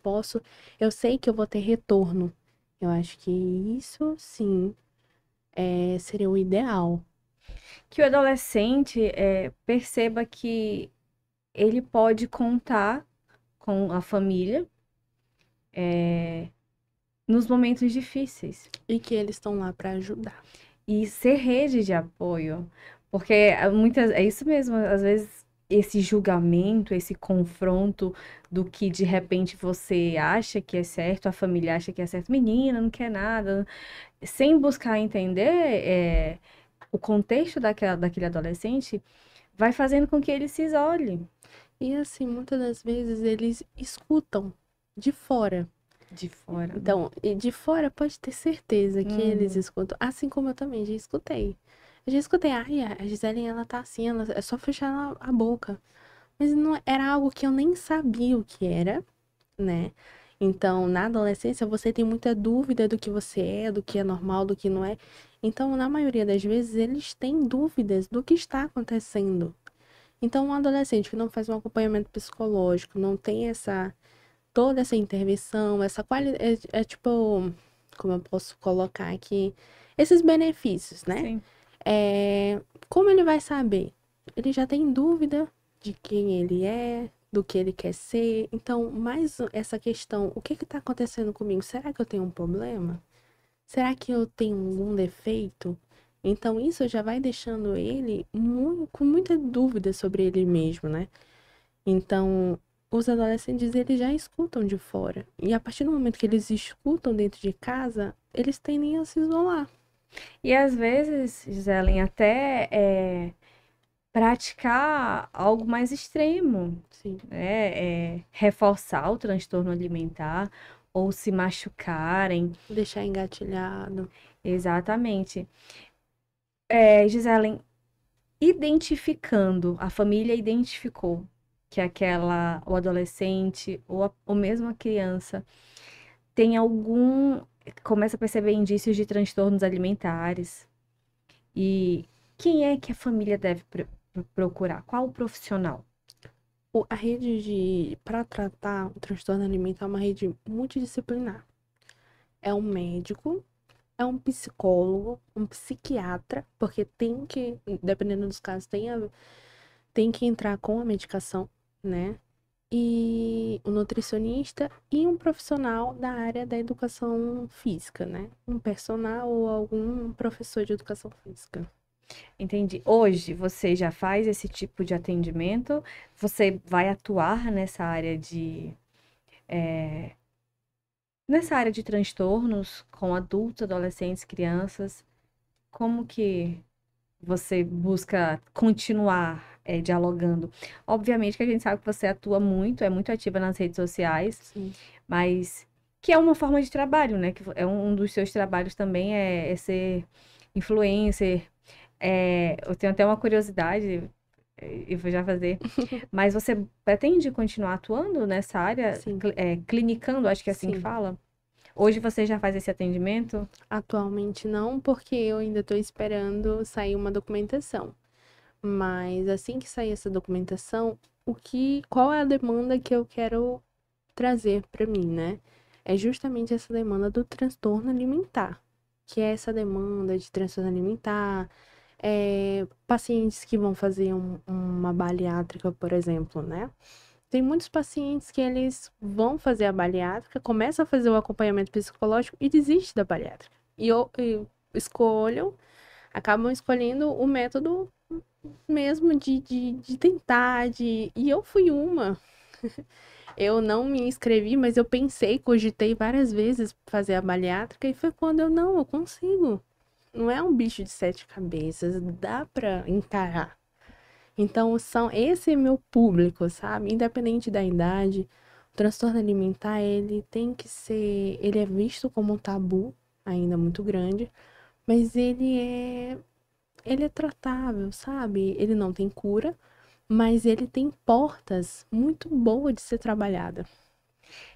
eu sei que eu vou ter retorno. Eu acho que isso sim seria o ideal. Que o adolescente perceba que ele pode contar com a família nos momentos difíceis E que eles estão lá para ajudar. e ser rede de apoio, porque é isso mesmo, às vezes esse julgamento, esse confronto do que de repente você acha que é certo, a família acha que é certo, menina, não quer nada, sem buscar entender o contexto daquele adolescente, vai fazendo com que ele se isole. E assim, muitas das vezes eles escutam de fora. De fora, né? Então, e de fora pode ter certeza que eles Uhum. escutam, assim como eu também já escutei. Eu já escutei, ai, a Gisele, ela tá assim, é só fechar a boca. Mas não era algo que eu nem sabia o que era, né? Então, na adolescência, você tem muita dúvida do que você é, do que é normal, do que não é. Então, na maioria das vezes, eles têm dúvidas do que está acontecendo. Então, um adolescente que não faz um acompanhamento psicológico, não tem toda essa intervenção, essa qualidade, tipo, como eu posso colocar aqui, esses benefícios, né? Sim. Como ele vai saber? Ele já tem dúvida de quem ele é, do que ele quer ser. Então, mais essa questão, o que está acontecendo comigo? Será que eu tenho um problema? Será que eu tenho algum defeito? Então, isso já vai deixando ele com muita dúvida sobre ele mesmo, né? Então, os adolescentes, eles já escutam de fora. E a partir do momento que eles escutam dentro de casa, eles tendem a se isolar. E às vezes, Gisele, até praticar algo mais extremo, Sim. né? Reforçar o transtorno alimentar ou se machucarem. Deixar engatilhado. Exatamente. Gisele, identificando, a família identificou que o adolescente ou mesmo a criança tem começa a perceber indícios de transtornos alimentares. E quem é que a família deve procurar? Qual o profissional? A rede para tratar o transtorno alimentar é uma rede multidisciplinar. É um médico, é um psicólogo, um psiquiatra, porque tem que, dependendo dos casos, tem que entrar com a medicação, né? E o nutricionista e um profissional da área da educação física, né? Um personal ou algum professor de educação física. Entendi. Hoje você já faz esse tipo de atendimento? Você vai atuar nessa área de transtornos com adultos, adolescentes, crianças? Como que você busca continuar dialogando? Obviamente que a gente sabe que você atua muito, é muito ativa nas redes sociais, Sim. mas que é uma forma de trabalho, né? Que é um dos seus trabalhos também é ser influencer. Eu tenho até uma curiosidade, e vou já fazer, mas você pretende continuar atuando nessa área, Sim. clinicando, acho que é assim que Sim. fala? Hoje você já faz esse atendimento? Atualmente não, porque eu ainda estou esperando sair uma documentação. Mas assim que sair essa documentação, qual é a demanda que eu quero trazer para mim, né? É justamente essa demanda do transtorno alimentar, que é essa demanda de transtorno alimentar, pacientes que vão fazer uma bariátrica, por exemplo, né? Tem muitos pacientes que eles vão fazer a bariátrica, começam a fazer o acompanhamento psicológico e desistem da bariátrica. E acabam escolhendo o método mesmo de tentar, e eu fui uma. Eu não me inscrevi, mas eu pensei, cogitei várias vezes fazer a bariátrica e foi quando eu consigo. Não é um bicho de 7 cabeças, dá pra encarar. Então, esse é meu público, sabe? Independente da idade, o transtorno alimentar, ele é visto como um tabu, ainda muito grande, mas ele é tratável, sabe? Ele não tem cura, mas ele tem portas muito boas de ser trabalhada.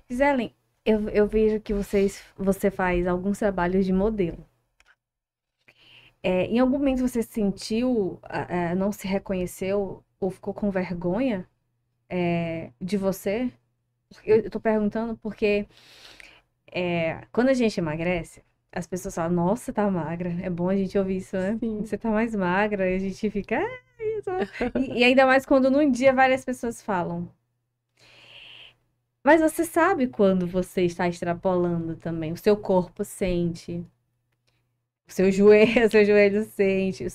Gisele, eu vejo que você faz alguns trabalhos de modelo. Em algum momento você sentiu, não se reconheceu ou ficou com vergonha, de você? Eu tô perguntando porque quando a gente emagrece, as pessoas falam, nossa, tá magra. É bom a gente ouvir isso, né? Sim. Você tá mais magra, e a gente fica. E ainda mais quando num dia várias pessoas falam. Mas você sabe quando você está extrapolando também. O seu corpo sente. O seu joelho, seu joelho sente.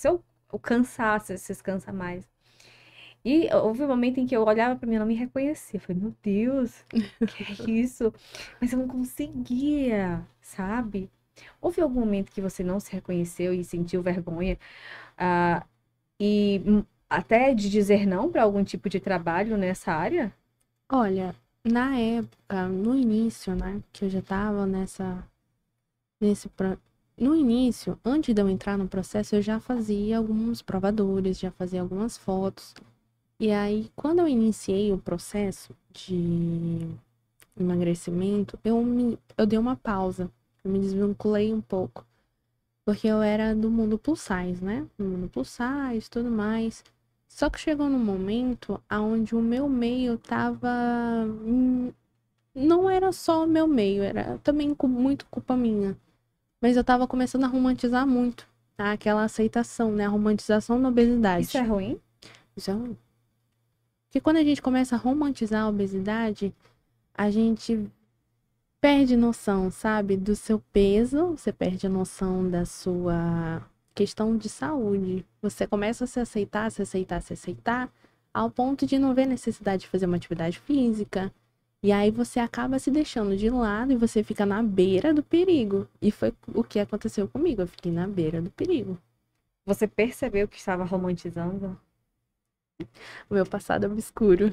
O cansaço, você se cansa mais. E houve um momento em que eu olhava pra mim e não me reconhecia. Eu falei, meu Deus, que é isso? Mas eu não conseguia, sabe? Houve algum momento que você não se reconheceu e sentiu vergonha? Ah, e até de dizer não para algum tipo de trabalho nessa área? Olha, na época, no início, né, que eu já tava no início, antes de eu entrar no processo, eu já fazia alguns provadores, já fazia algumas fotos. E aí, quando eu iniciei o processo de emagrecimento, eu dei uma pausa. Eu me desvinculei um pouco. Porque eu era do mundo plus size, né? Do mundo plus size e tudo mais. Só que chegou num momento onde o meu meio tava. Não era só o meu meio, era também muito culpa minha. Mas eu tava começando a romantizar muito, tá? Aquela aceitação, né? A romantização da obesidade. Isso é ruim? Isso é ruim. Porque quando a gente começa a romantizar a obesidade, a gente perde noção, sabe? Do seu peso, você perde a noção da sua questão de saúde. Você começa a se aceitar, se aceitar, se aceitar. ao ponto de não ver necessidade de fazer uma atividade física. E aí você acaba se deixando de lado e você fica na beira do perigo. E foi o que aconteceu comigo, eu fiquei na beira do perigo. Você percebeu que estava romantizando? O meu passado é obscuro.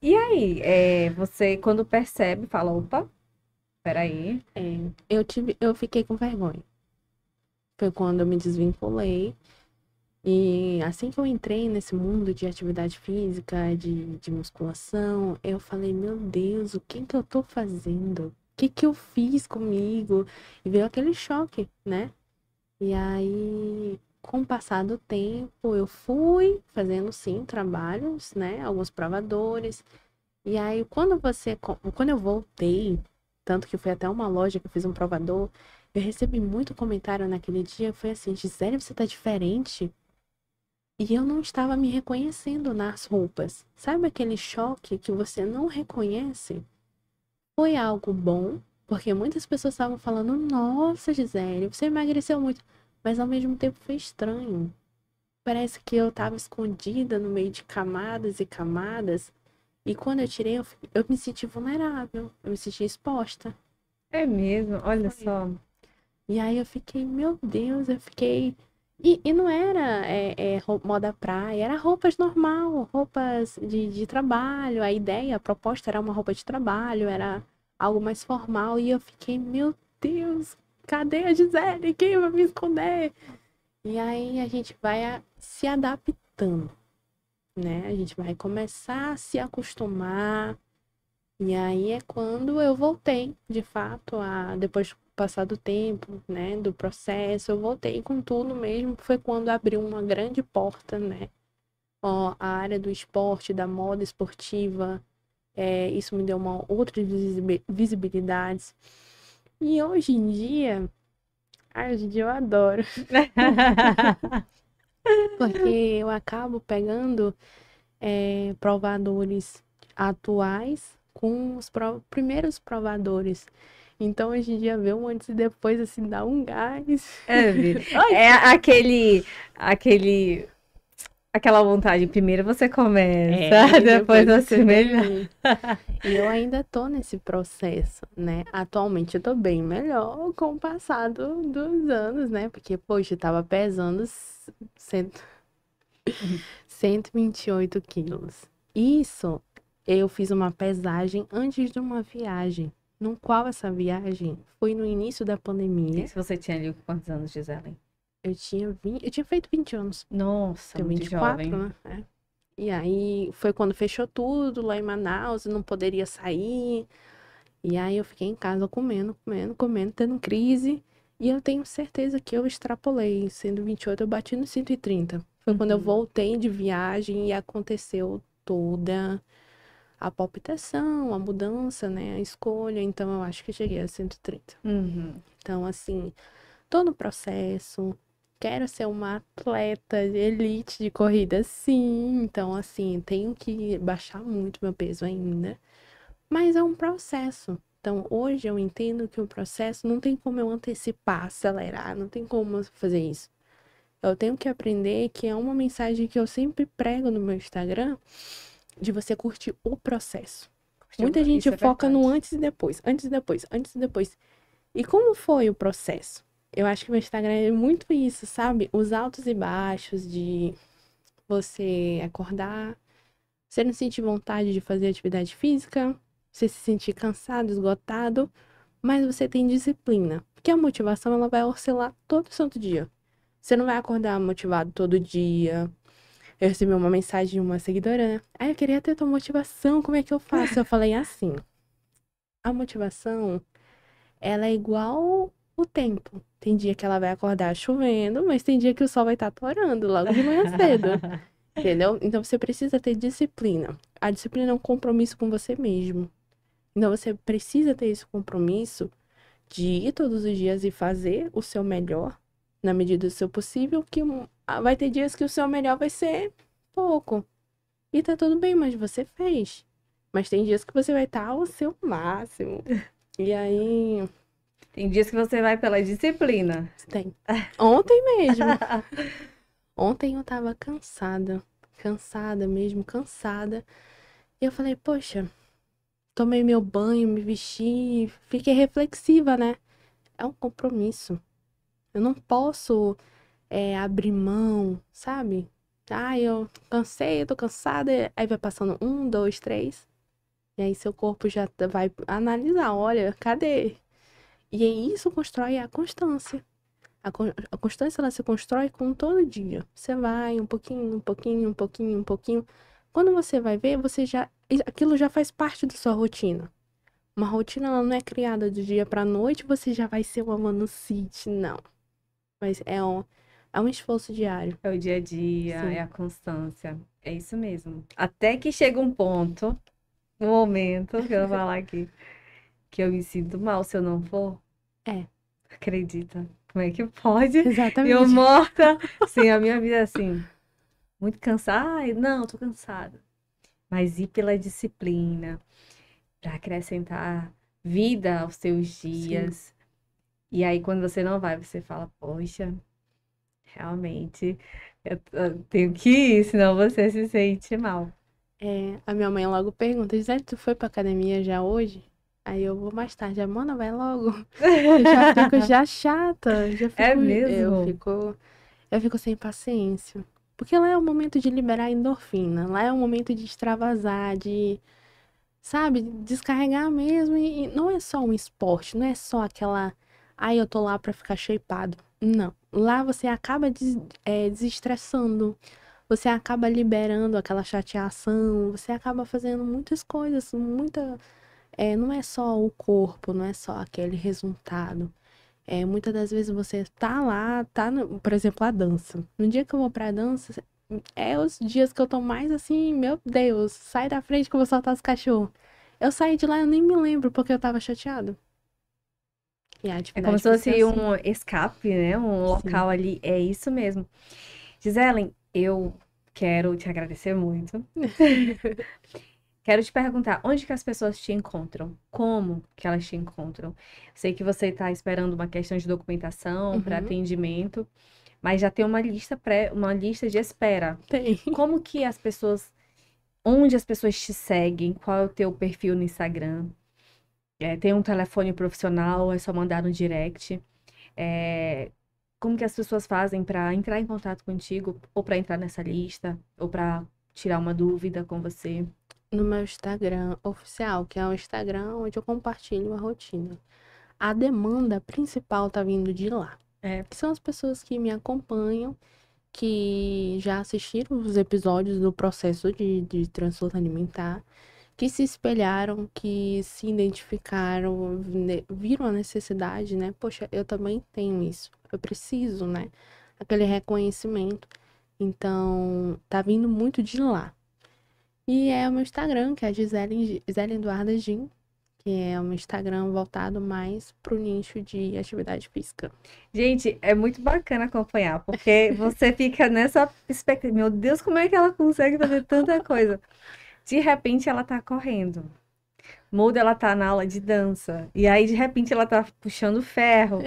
E aí, você quando percebe, fala, opa, peraí. Eu fiquei com vergonha. Foi quando eu me desvinculei. E assim que eu entrei nesse mundo de atividade física, de musculação, eu falei, meu Deus, o que que eu tô fazendo? O que que eu fiz comigo? E veio aquele choque, né? E aí, com o passar do tempo, eu fui fazendo, sim, trabalhos, né? Alguns provadores. E aí, quando eu voltei, tanto que foi até uma loja que eu fiz um provador, eu recebi muito comentário naquele dia, foi assim, Gisele, você tá diferente? E eu não estava me reconhecendo nas roupas. Sabe aquele choque que você não reconhece? Foi algo bom, porque muitas pessoas estavam falando, nossa, Gisele, você emagreceu muito. Mas ao mesmo tempo foi estranho. Parece que eu estava escondida no meio de camadas e camadas. E quando eu tirei, eu me senti vulnerável. Eu me senti exposta. É mesmo, olha só. E aí eu fiquei, meu Deus, eu fiquei... E não era moda praia, era roupas normal, roupas de trabalho. A ideia, a proposta era uma roupa de trabalho, era algo mais formal. E eu fiquei, meu Deus, cadê a Gisele? Quem vai me esconder? E aí a gente vai se adaptando, né? A gente vai começar a se acostumar. E aí é quando eu voltei, de fato, depois do passar do tempo, né, do processo, eu voltei com tudo mesmo. Foi quando abriu uma grande porta, né? Ó, a área do esporte, da moda esportiva, isso me deu uma outra visibilidade. E hoje em dia eu adoro. Porque eu acabo pegando provadores atuais com os primeiros provadores. Então, hoje em dia, ver um antes e depois, assim, dá um gás. É aquela vontade. Primeiro você começa, depois você melhora. E eu ainda tô nesse processo, né? Atualmente eu tô bem melhor com o passar dos anos, né? Porque, poxa, eu tava pesando 128 quilos. Isso, eu fiz uma pesagem antes de uma viagem, no qual essa viagem foi no início da pandemia. E se você tinha ali quantos anos, Gisele? Eu tinha feito 20 anos. Nossa, Tenho muito 24, jovem. né? E aí foi quando fechou tudo lá em Manaus, eu não poderia sair. E aí eu fiquei em casa comendo, tendo crise. E eu tenho certeza que eu extrapolei. Sendo 28, eu bati no 130. Foi quando eu voltei de viagem e aconteceu toda a palpitação, a mudança, né? A escolha. Então eu acho que cheguei a 130. Então, assim, todo o processo. Quero ser uma atleta de elite de corrida, sim. Então, assim, tenho que baixar muito meu peso ainda. Mas é um processo. Então, hoje eu entendo que o processo não tem como eu antecipar, acelerar, não tem como eu fazer isso. Eu tenho que aprender que é uma mensagem que eu sempre prego no meu Instagram, de você curtir o processo. Muita gente foca no antes e depois, antes e depois, antes e depois. E como foi o processo? Eu acho que meu Instagram é muito isso, sabe? Os altos e baixos de você acordar, você não sentir vontade de fazer atividade física, você se sentir cansado, esgotado, mas você tem disciplina. Porque a motivação, ela vai oscilar todo santo dia. Você não vai acordar motivado todo dia. Eu recebi uma mensagem de uma seguidora, né? Ah, eu queria ter tua motivação, como é que eu faço? Eu falei assim, a motivação, ela é igual o tempo. Tem dia que ela vai acordar chovendo, mas tem dia que o sol vai estar torando logo de manhã cedo. Entendeu? Então você precisa ter disciplina. A disciplina é um compromisso com você mesmo. Então você precisa ter esse compromisso de ir todos os dias e fazer o seu melhor, na medida do seu possível, que vai ter dias que o seu melhor vai ser pouco. E tá tudo bem, mas você fez. Mas tem dias que você vai estar ao seu máximo. E aí... Tem dias que você vai pela disciplina. Tem. Ontem mesmo. Ontem eu tava cansada. cansada mesmo, cansada. E eu falei, poxa, tomei meu banho, me vesti, fiquei reflexiva, né? É um compromisso. Eu não posso abrir mão, sabe? Ah, eu cansei, eu tô cansada. Aí vai passando 1, 2, 3. E aí seu corpo já vai analisar, olha, cadê? E aí isso constrói a constância. A constância, ela se constrói com todo dia. Você vai um pouquinho, um pouquinho, um pouquinho, um pouquinho. Quando você vai ver, aquilo já faz parte da sua rotina. Uma rotina, ela não é criada do dia pra noite, você já vai ser uma Manucite, não. Mas é um esforço diário. É o dia a dia, Sim. é a constância. É isso mesmo. Até que chega um ponto, um momento, que eu vou falar aqui, que eu me sinto mal se eu não for. É, Acredita? Como é que pode? E eu exatamente. morta. Sim, a minha vida é assim, muito cansada. Ai, não, tô cansada. Mas ir pela disciplina, para acrescentar vida aos seus Sim. dias. E aí, quando você não vai, você fala, poxa, realmente, eu tenho que ir, senão você se sente mal. A minha mãe logo pergunta, Gisele, tu foi pra academia já hoje? Aí eu vou mais tarde, Amanda, vai logo. Eu já fico já chata, É mesmo? eu fico sem paciência. Porque lá é o momento de liberar endorfina, lá é o momento de extravasar, de, sabe, descarregar mesmo. E não é só um esporte, não é só aquela, ai, eu tô lá pra ficar shapeado. Não, lá você acaba desestressando, você acaba liberando aquela chateação, você acaba fazendo muitas coisas, não é só o corpo, não é só aquele resultado. Muitas das vezes você tá lá, por exemplo, a dança. No dia que eu vou pra dança, é os dias que eu tô mais assim, meu Deus, sai da frente que eu vou soltar os cachorros. Eu saí de lá, eu nem me lembro porque eu tava chateado. E a É como atividade se física é fosse assim. um escape, né? Um Sim. local ali. É isso mesmo. Gisele, eu quero te agradecer muito. Quero te perguntar, onde que as pessoas te encontram? Como que elas te encontram? Sei que você está esperando uma questão de documentação para Uhum, atendimento, mas já tem uma lista de espera. tem. Como que as pessoas, onde as pessoas te seguem? Qual é o teu perfil no Instagram? Tem um telefone profissional? É só mandar no direct? É, como que as pessoas fazem para entrar em contato contigo, ou para entrar nessa lista, ou para tirar uma dúvida com você? No meu Instagram oficial, que é o Instagram onde eu compartilho a rotina. A demanda principal tá vindo de lá. É, Que são as pessoas que me acompanham, que já assistiram os episódios do processo de transtorno alimentar, que se espelharam, que se identificaram, viram a necessidade, né? Poxa, eu também tenho isso. Eu preciso, né? Aquele reconhecimento. Então, tá vindo muito de lá. E é o meu Instagram, que é Gisele Eduarda Gin, que é o meu Instagram voltado mais pro nicho de atividade física. gente, é muito bacana acompanhar, porque você fica nessa expectativa. Meu Deus, como é que ela consegue fazer tanta coisa? De repente ela tá correndo. Muda, ela tá na aula de dança. E aí, de repente, ela tá puxando ferro.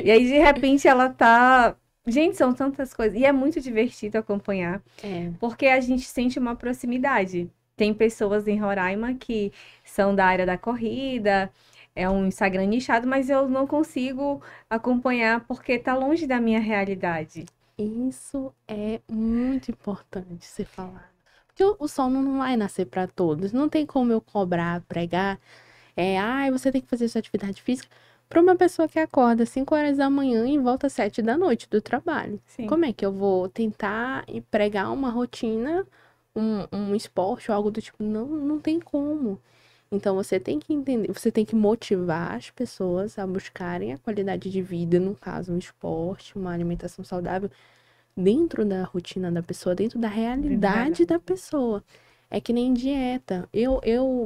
E aí, de repente, ela tá. Gente, são tantas coisas. E é muito divertido acompanhar, É, porque a gente sente uma proximidade. Tem pessoas em Roraima que são da área da corrida, é um Instagram nichado, mas eu não consigo acompanhar porque tá longe da minha realidade. isso é muito importante ser falado. Porque o sol não vai nascer para todos. Não tem como eu cobrar, pregar. Você tem que fazer sua atividade física para uma pessoa que acorda 5 horas da manhã e volta às 7 da noite do trabalho. Sim. Como é que eu vou tentar e pregar uma rotina, um esporte ou algo do tipo? Não, não tem como. Então você tem que entender, você tem que motivar as pessoas a buscarem a qualidade de vida, no caso, um esporte, uma alimentação saudável, dentro da rotina da pessoa, dentro da realidade da pessoa. É que nem dieta. Eu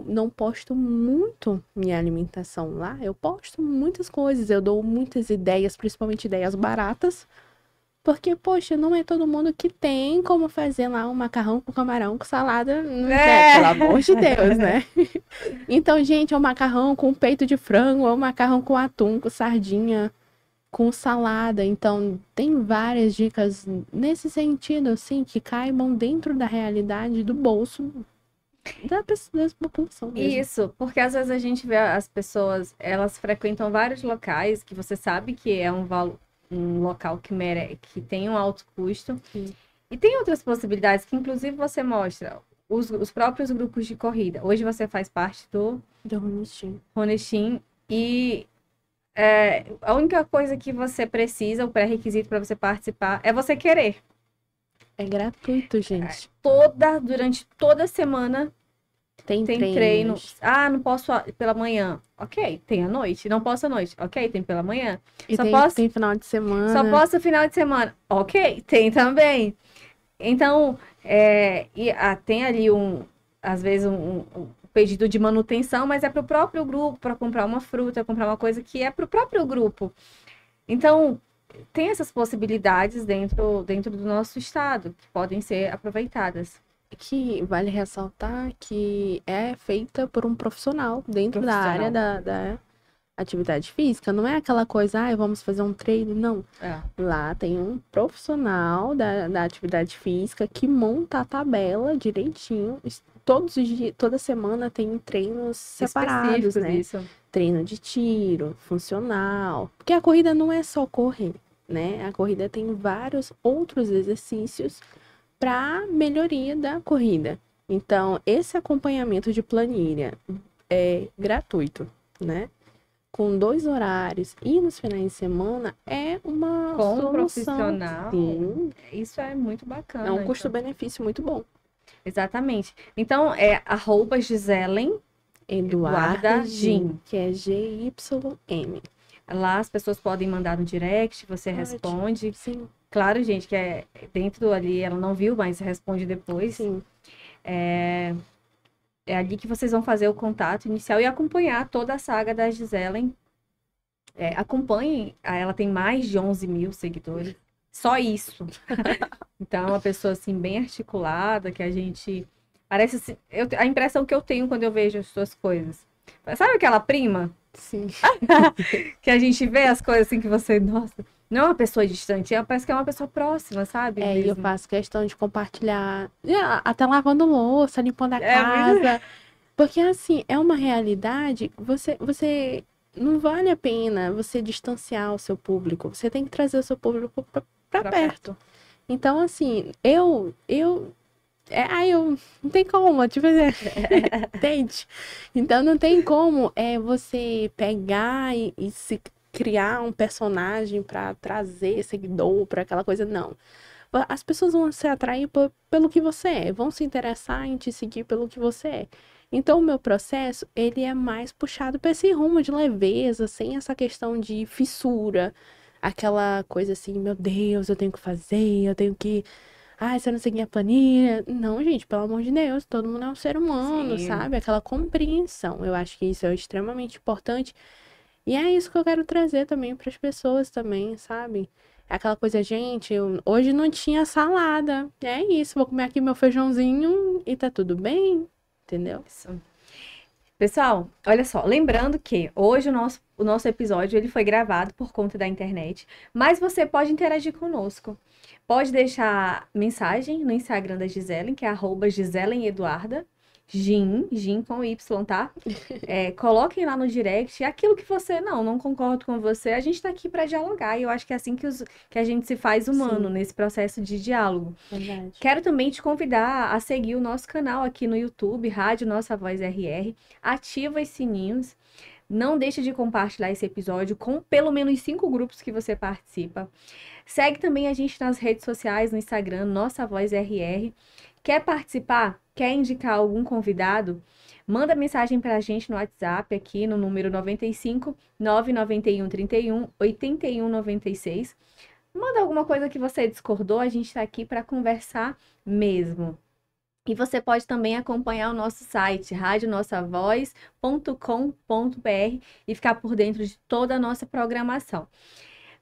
não posto muito minha alimentação lá. Eu posto muitas coisas. Eu dou muitas ideias, principalmente ideias baratas. Porque, poxa, não é todo mundo que tem como fazer lá um macarrão com camarão com salada. Pelo amor de Deus, né? Então, gente, é um macarrão com peito de frango, é um macarrão com atum, com sardinha. com salada. Então, tem várias dicas nesse sentido, assim, que caibam dentro da realidade do bolso da população mesmo. Isso, porque às vezes a gente vê as pessoas, elas frequentam vários locais que você sabe que é um local que tem um alto custo. Sim. E tem outras possibilidades que, inclusive, você mostra. Os próprios grupos de corrida. Hoje você faz parte do Honestim. E a única coisa que você precisa, o pré-requisito para você participar, é você querer. É gratuito, gente. Durante toda a semana tem treino. Ah, não posso pela manhã. Ok, tem à noite. Não posso à noite. Ok, tem pela manhã. E tem final de semana. Só posso final de semana. Ok, tem também. Então, tem ali às vezes um pedido de manutenção, mas é para o próprio grupo, para comprar uma fruta, comprar uma coisa que é para o próprio grupo. Então, tem essas possibilidades dentro do nosso estado, que podem ser aproveitadas. Que vale ressaltar que é feita por um profissional dentro da área da atividade física. Não é aquela coisa, vamos fazer um treino, não. Lá tem um profissional da atividade física que monta a tabela direitinho. Todos os dias, toda semana tem treinos separados, né? Isso. Treino de tiro, funcional. Porque a corrida não é só correr, né? A corrida tem vários outros exercícios para melhoria da corrida. Então, esse acompanhamento de planilha é gratuito, né? Com 2 horários e nos finais de semana é uma solução. Com profissional, sim. Isso é muito bacana. É um custo-benefício muito bom. Exatamente. Então, @Giselen Eduarda Gin, que é GYM. Lá as pessoas podem mandar no direct, você responde. Sim. Claro, gente, que é dentro ali, ela não viu, mas responde depois. Sim. É ali que vocês vão fazer o contato inicial e acompanhar toda a saga da Giselen. Acompanhem, ela tem mais de 11 mil seguidores. Só isso. Então, é uma pessoa, assim, bem articulada, que a gente... Parece assim... a impressão que eu tenho quando eu vejo as suas coisas. Sabe aquela prima? Sim. Que a gente vê as coisas assim que você... Nossa, não é uma pessoa distante, parece que é uma pessoa próxima, sabe? E eu faço questão de compartilhar, até lavando louça, limpando a casa. Porque, assim, é uma realidade, você não vale a pena você distanciar o seu público. Você tem que trazer o seu público pra perto. Então, assim, eu não tem como, tipo, entende? Então, não tem como você pegar e se criar um personagem para trazer seguidor, para aquela coisa, não. As pessoas vão se atrair pelo que você é, vão se interessar em te seguir pelo que você é. Então, o meu processo, ele é mais puxado para esse rumo de leveza, sem essa questão de fissura, aquela coisa assim, meu Deus, eu tenho que fazer, eu tenho que... se eu não seguir a planilha... Não, gente, pelo amor de Deus, todo mundo é um ser humano, Sim. sabe? Aquela compreensão, eu acho que isso é extremamente importante. E é isso que eu quero trazer também para as pessoas também, sabe? Aquela coisa, gente, hoje não tinha salada. É isso, vou comer aqui meu feijãozinho e tá tudo bem, entendeu? Isso. Pessoal, olha só, lembrando que hoje o nosso episódio ele foi gravado por conta da internet, mas você pode interagir conosco. Pode deixar mensagem no Instagram da Giselen, que é @GiselenEduarda, Gin com Y, tá? Coloquem lá no direct aquilo que você, não concordo com você, a gente tá aqui para dialogar, e eu acho que é assim que a gente se faz humano. Sim. Nesse processo de diálogo. Verdade. Quero também te convidar a seguir o nosso canal aqui no YouTube, Rádio Nossa Voz RR, ativa os sininhos, não deixe de compartilhar esse episódio com pelo menos 5 grupos que você participa. Segue também a gente nas redes sociais, no Instagram, Nossa Voz RR. Quer participar? Quer indicar algum convidado? Manda mensagem para a gente no WhatsApp aqui no número 95 991 31 81 96. Manda alguma coisa que você discordou, a gente está aqui para conversar mesmo. E você pode também acompanhar o nosso site, radionossavoz.com.br, e ficar por dentro de toda a nossa programação.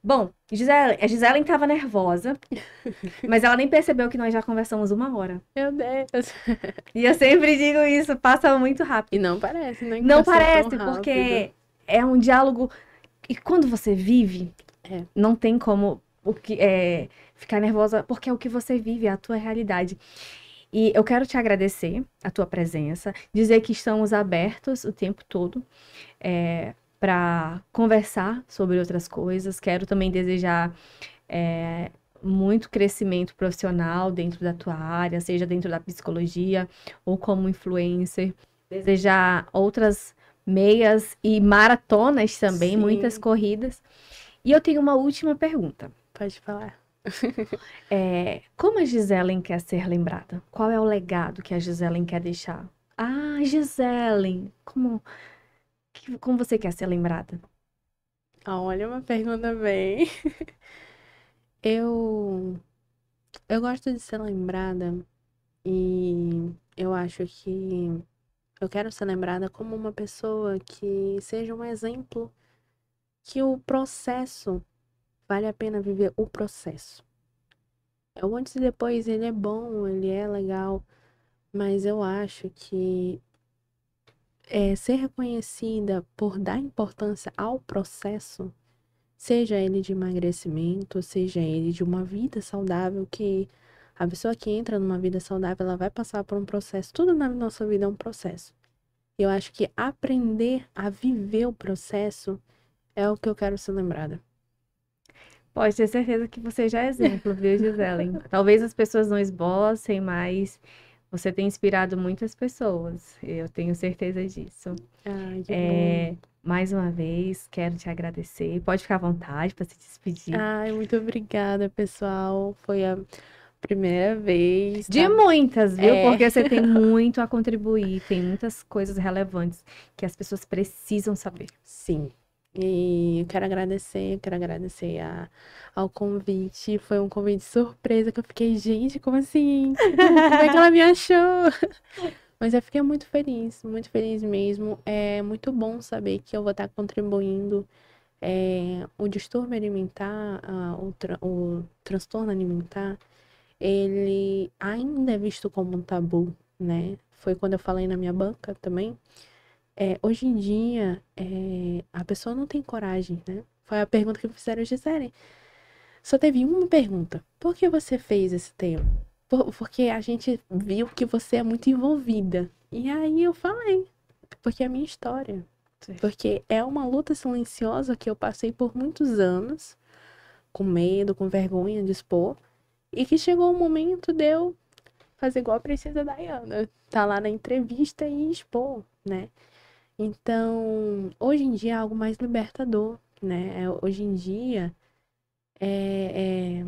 Bom, a Giselen estava nervosa, mas ela nem percebeu que nós já conversamos 1 hora. Meu Deus. E eu sempre digo isso, passa muito rápido. E não parece, né? Não parece, porque é um diálogo... E quando você vive, Não tem como ficar nervosa, porque é o que você vive, é a tua realidade. E eu quero te agradecer a tua presença, dizer que estamos abertos o tempo todo para conversar sobre outras coisas. Quero também desejar muito crescimento profissional dentro da tua área, seja dentro da psicologia ou como influencer. Desejar outras meias e maratonas também, Sim. muitas corridas. E eu tenho uma última pergunta. Pode falar. Como a Giselen quer ser lembrada? Qual é o legado que a Giselen quer deixar? Ah, Giselen, como você quer ser lembrada? Olha, uma pergunta bem. Eu gosto de ser lembrada e eu acho que eu quero ser lembrada como uma pessoa que seja um exemplo, que o processo vale a pena viver o processo. O antes e depois, ele é bom, ele é legal, mas eu acho que ser reconhecida por dar importância ao processo, seja ele de emagrecimento, seja ele de uma vida saudável, que a pessoa que entra numa vida saudável, ela vai passar por um processo. Tudo na nossa vida é um processo. Eu acho que aprender a viver o processo é o que eu quero ser lembrada. Pode ter certeza que você já é exemplo, viu, Giselen? Talvez as pessoas não esbocem, mas você tem inspirado muitas pessoas. Eu tenho certeza disso. Ai, que bom. Mais uma vez, quero te agradecer. Pode ficar à vontade para se despedir. Ai, muito obrigada, pessoal. Foi a primeira vez. De muitas, viu? É. Porque você tem muito a contribuir, tem muitas coisas relevantes que as pessoas precisam saber. Sim. E eu quero agradecer ao convite. Foi um convite surpresa que eu fiquei, gente, como assim? Como é que ela me achou? Mas eu fiquei muito feliz mesmo. É muito bom saber que eu vou estar contribuindo. O distúrbio alimentar, o transtorno alimentar, ele ainda é visto como um tabu, né? Foi quando eu falei na minha banca também. Hoje em dia, a pessoa não tem coragem, né? Foi a pergunta que me fizeram, Gisele. Só teve uma pergunta. Por que você fez esse tema? Porque a gente viu que você é muito envolvida. E aí eu falei, porque é a minha história. Porque é uma luta silenciosa que eu passei por muitos anos, com medo, com vergonha de expor, e que chegou o momento de eu fazer igual a Princesa Diana, tá lá na entrevista e expor, né? Então, hoje em dia é algo mais libertador, né? Hoje em dia é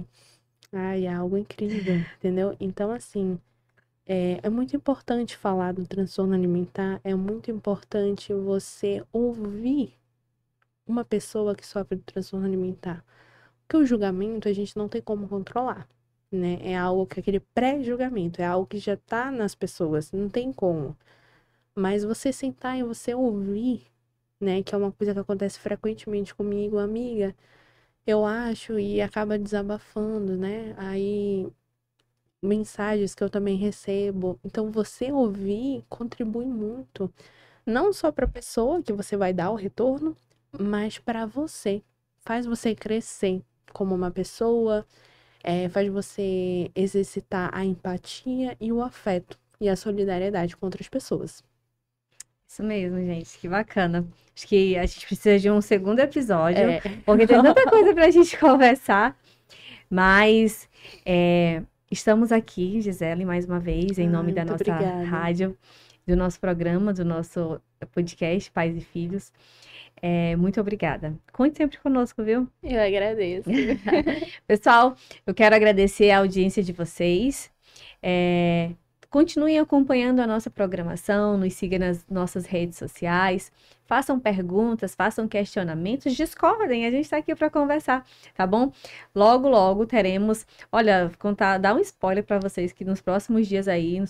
algo incrível, entendeu? Então, assim, é muito importante falar do transtorno alimentar, é muito importante você ouvir uma pessoa que sofre de transtorno alimentar. Porque o julgamento a gente não tem como controlar, né? É algo que aquele pré-julgamento, é algo que já tá nas pessoas, não tem como. Mas você sentar e você ouvir, né? Que é uma coisa que acontece frequentemente comigo, amiga, eu acho, e acaba desabafando, né? Aí, mensagens que eu também recebo. Então, você ouvir contribui muito. Não só para a pessoa que você vai dar o retorno, mas para você. Faz você crescer como uma pessoa, faz você exercitar a empatia e o afeto e a solidariedade com outras pessoas. Isso mesmo, gente, que bacana. Acho que a gente precisa de um segundo episódio, porque tem tanta coisa pra gente conversar. Mas estamos aqui, Gisele, mais uma vez, em nome da nossa rádio, do nosso programa, do nosso podcast Pais e Filhos. Muito obrigada. Conte sempre conosco, viu? Eu agradeço. Pessoal, eu quero agradecer a audiência de vocês. Continuem acompanhando a nossa programação, nos sigam nas nossas redes sociais, façam perguntas, façam questionamentos, discordem, a gente está aqui para conversar, tá bom? Logo, logo teremos, olha, dar um spoiler para vocês que nos próximos dias aí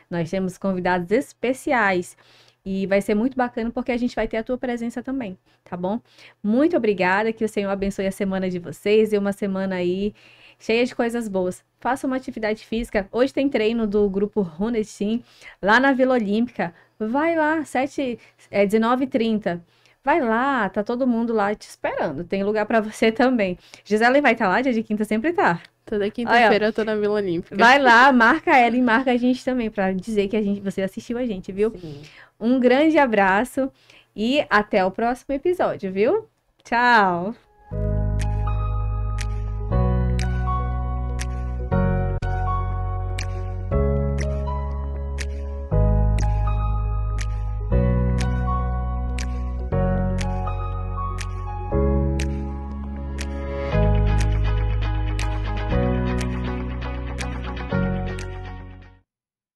nós temos convidados especiais e vai ser muito bacana porque a gente vai ter a tua presença também, tá bom? Muito obrigada, que o Senhor abençoe a semana de vocês e uma semana aí cheia de coisas boas. Faça uma atividade física. Hoje tem treino do grupo Runners Team lá na Vila Olímpica. Vai lá, 19h30. Vai lá, tá todo mundo lá te esperando. Tem lugar pra você também. Gisele vai estar lá, dia de quinta sempre tá. Toda quinta-feira eu tô na Vila Olímpica. Vai lá, marca ela e marca a gente também, pra dizer que você assistiu a gente, viu? Sim. Um grande abraço e até o próximo episódio, viu? Tchau!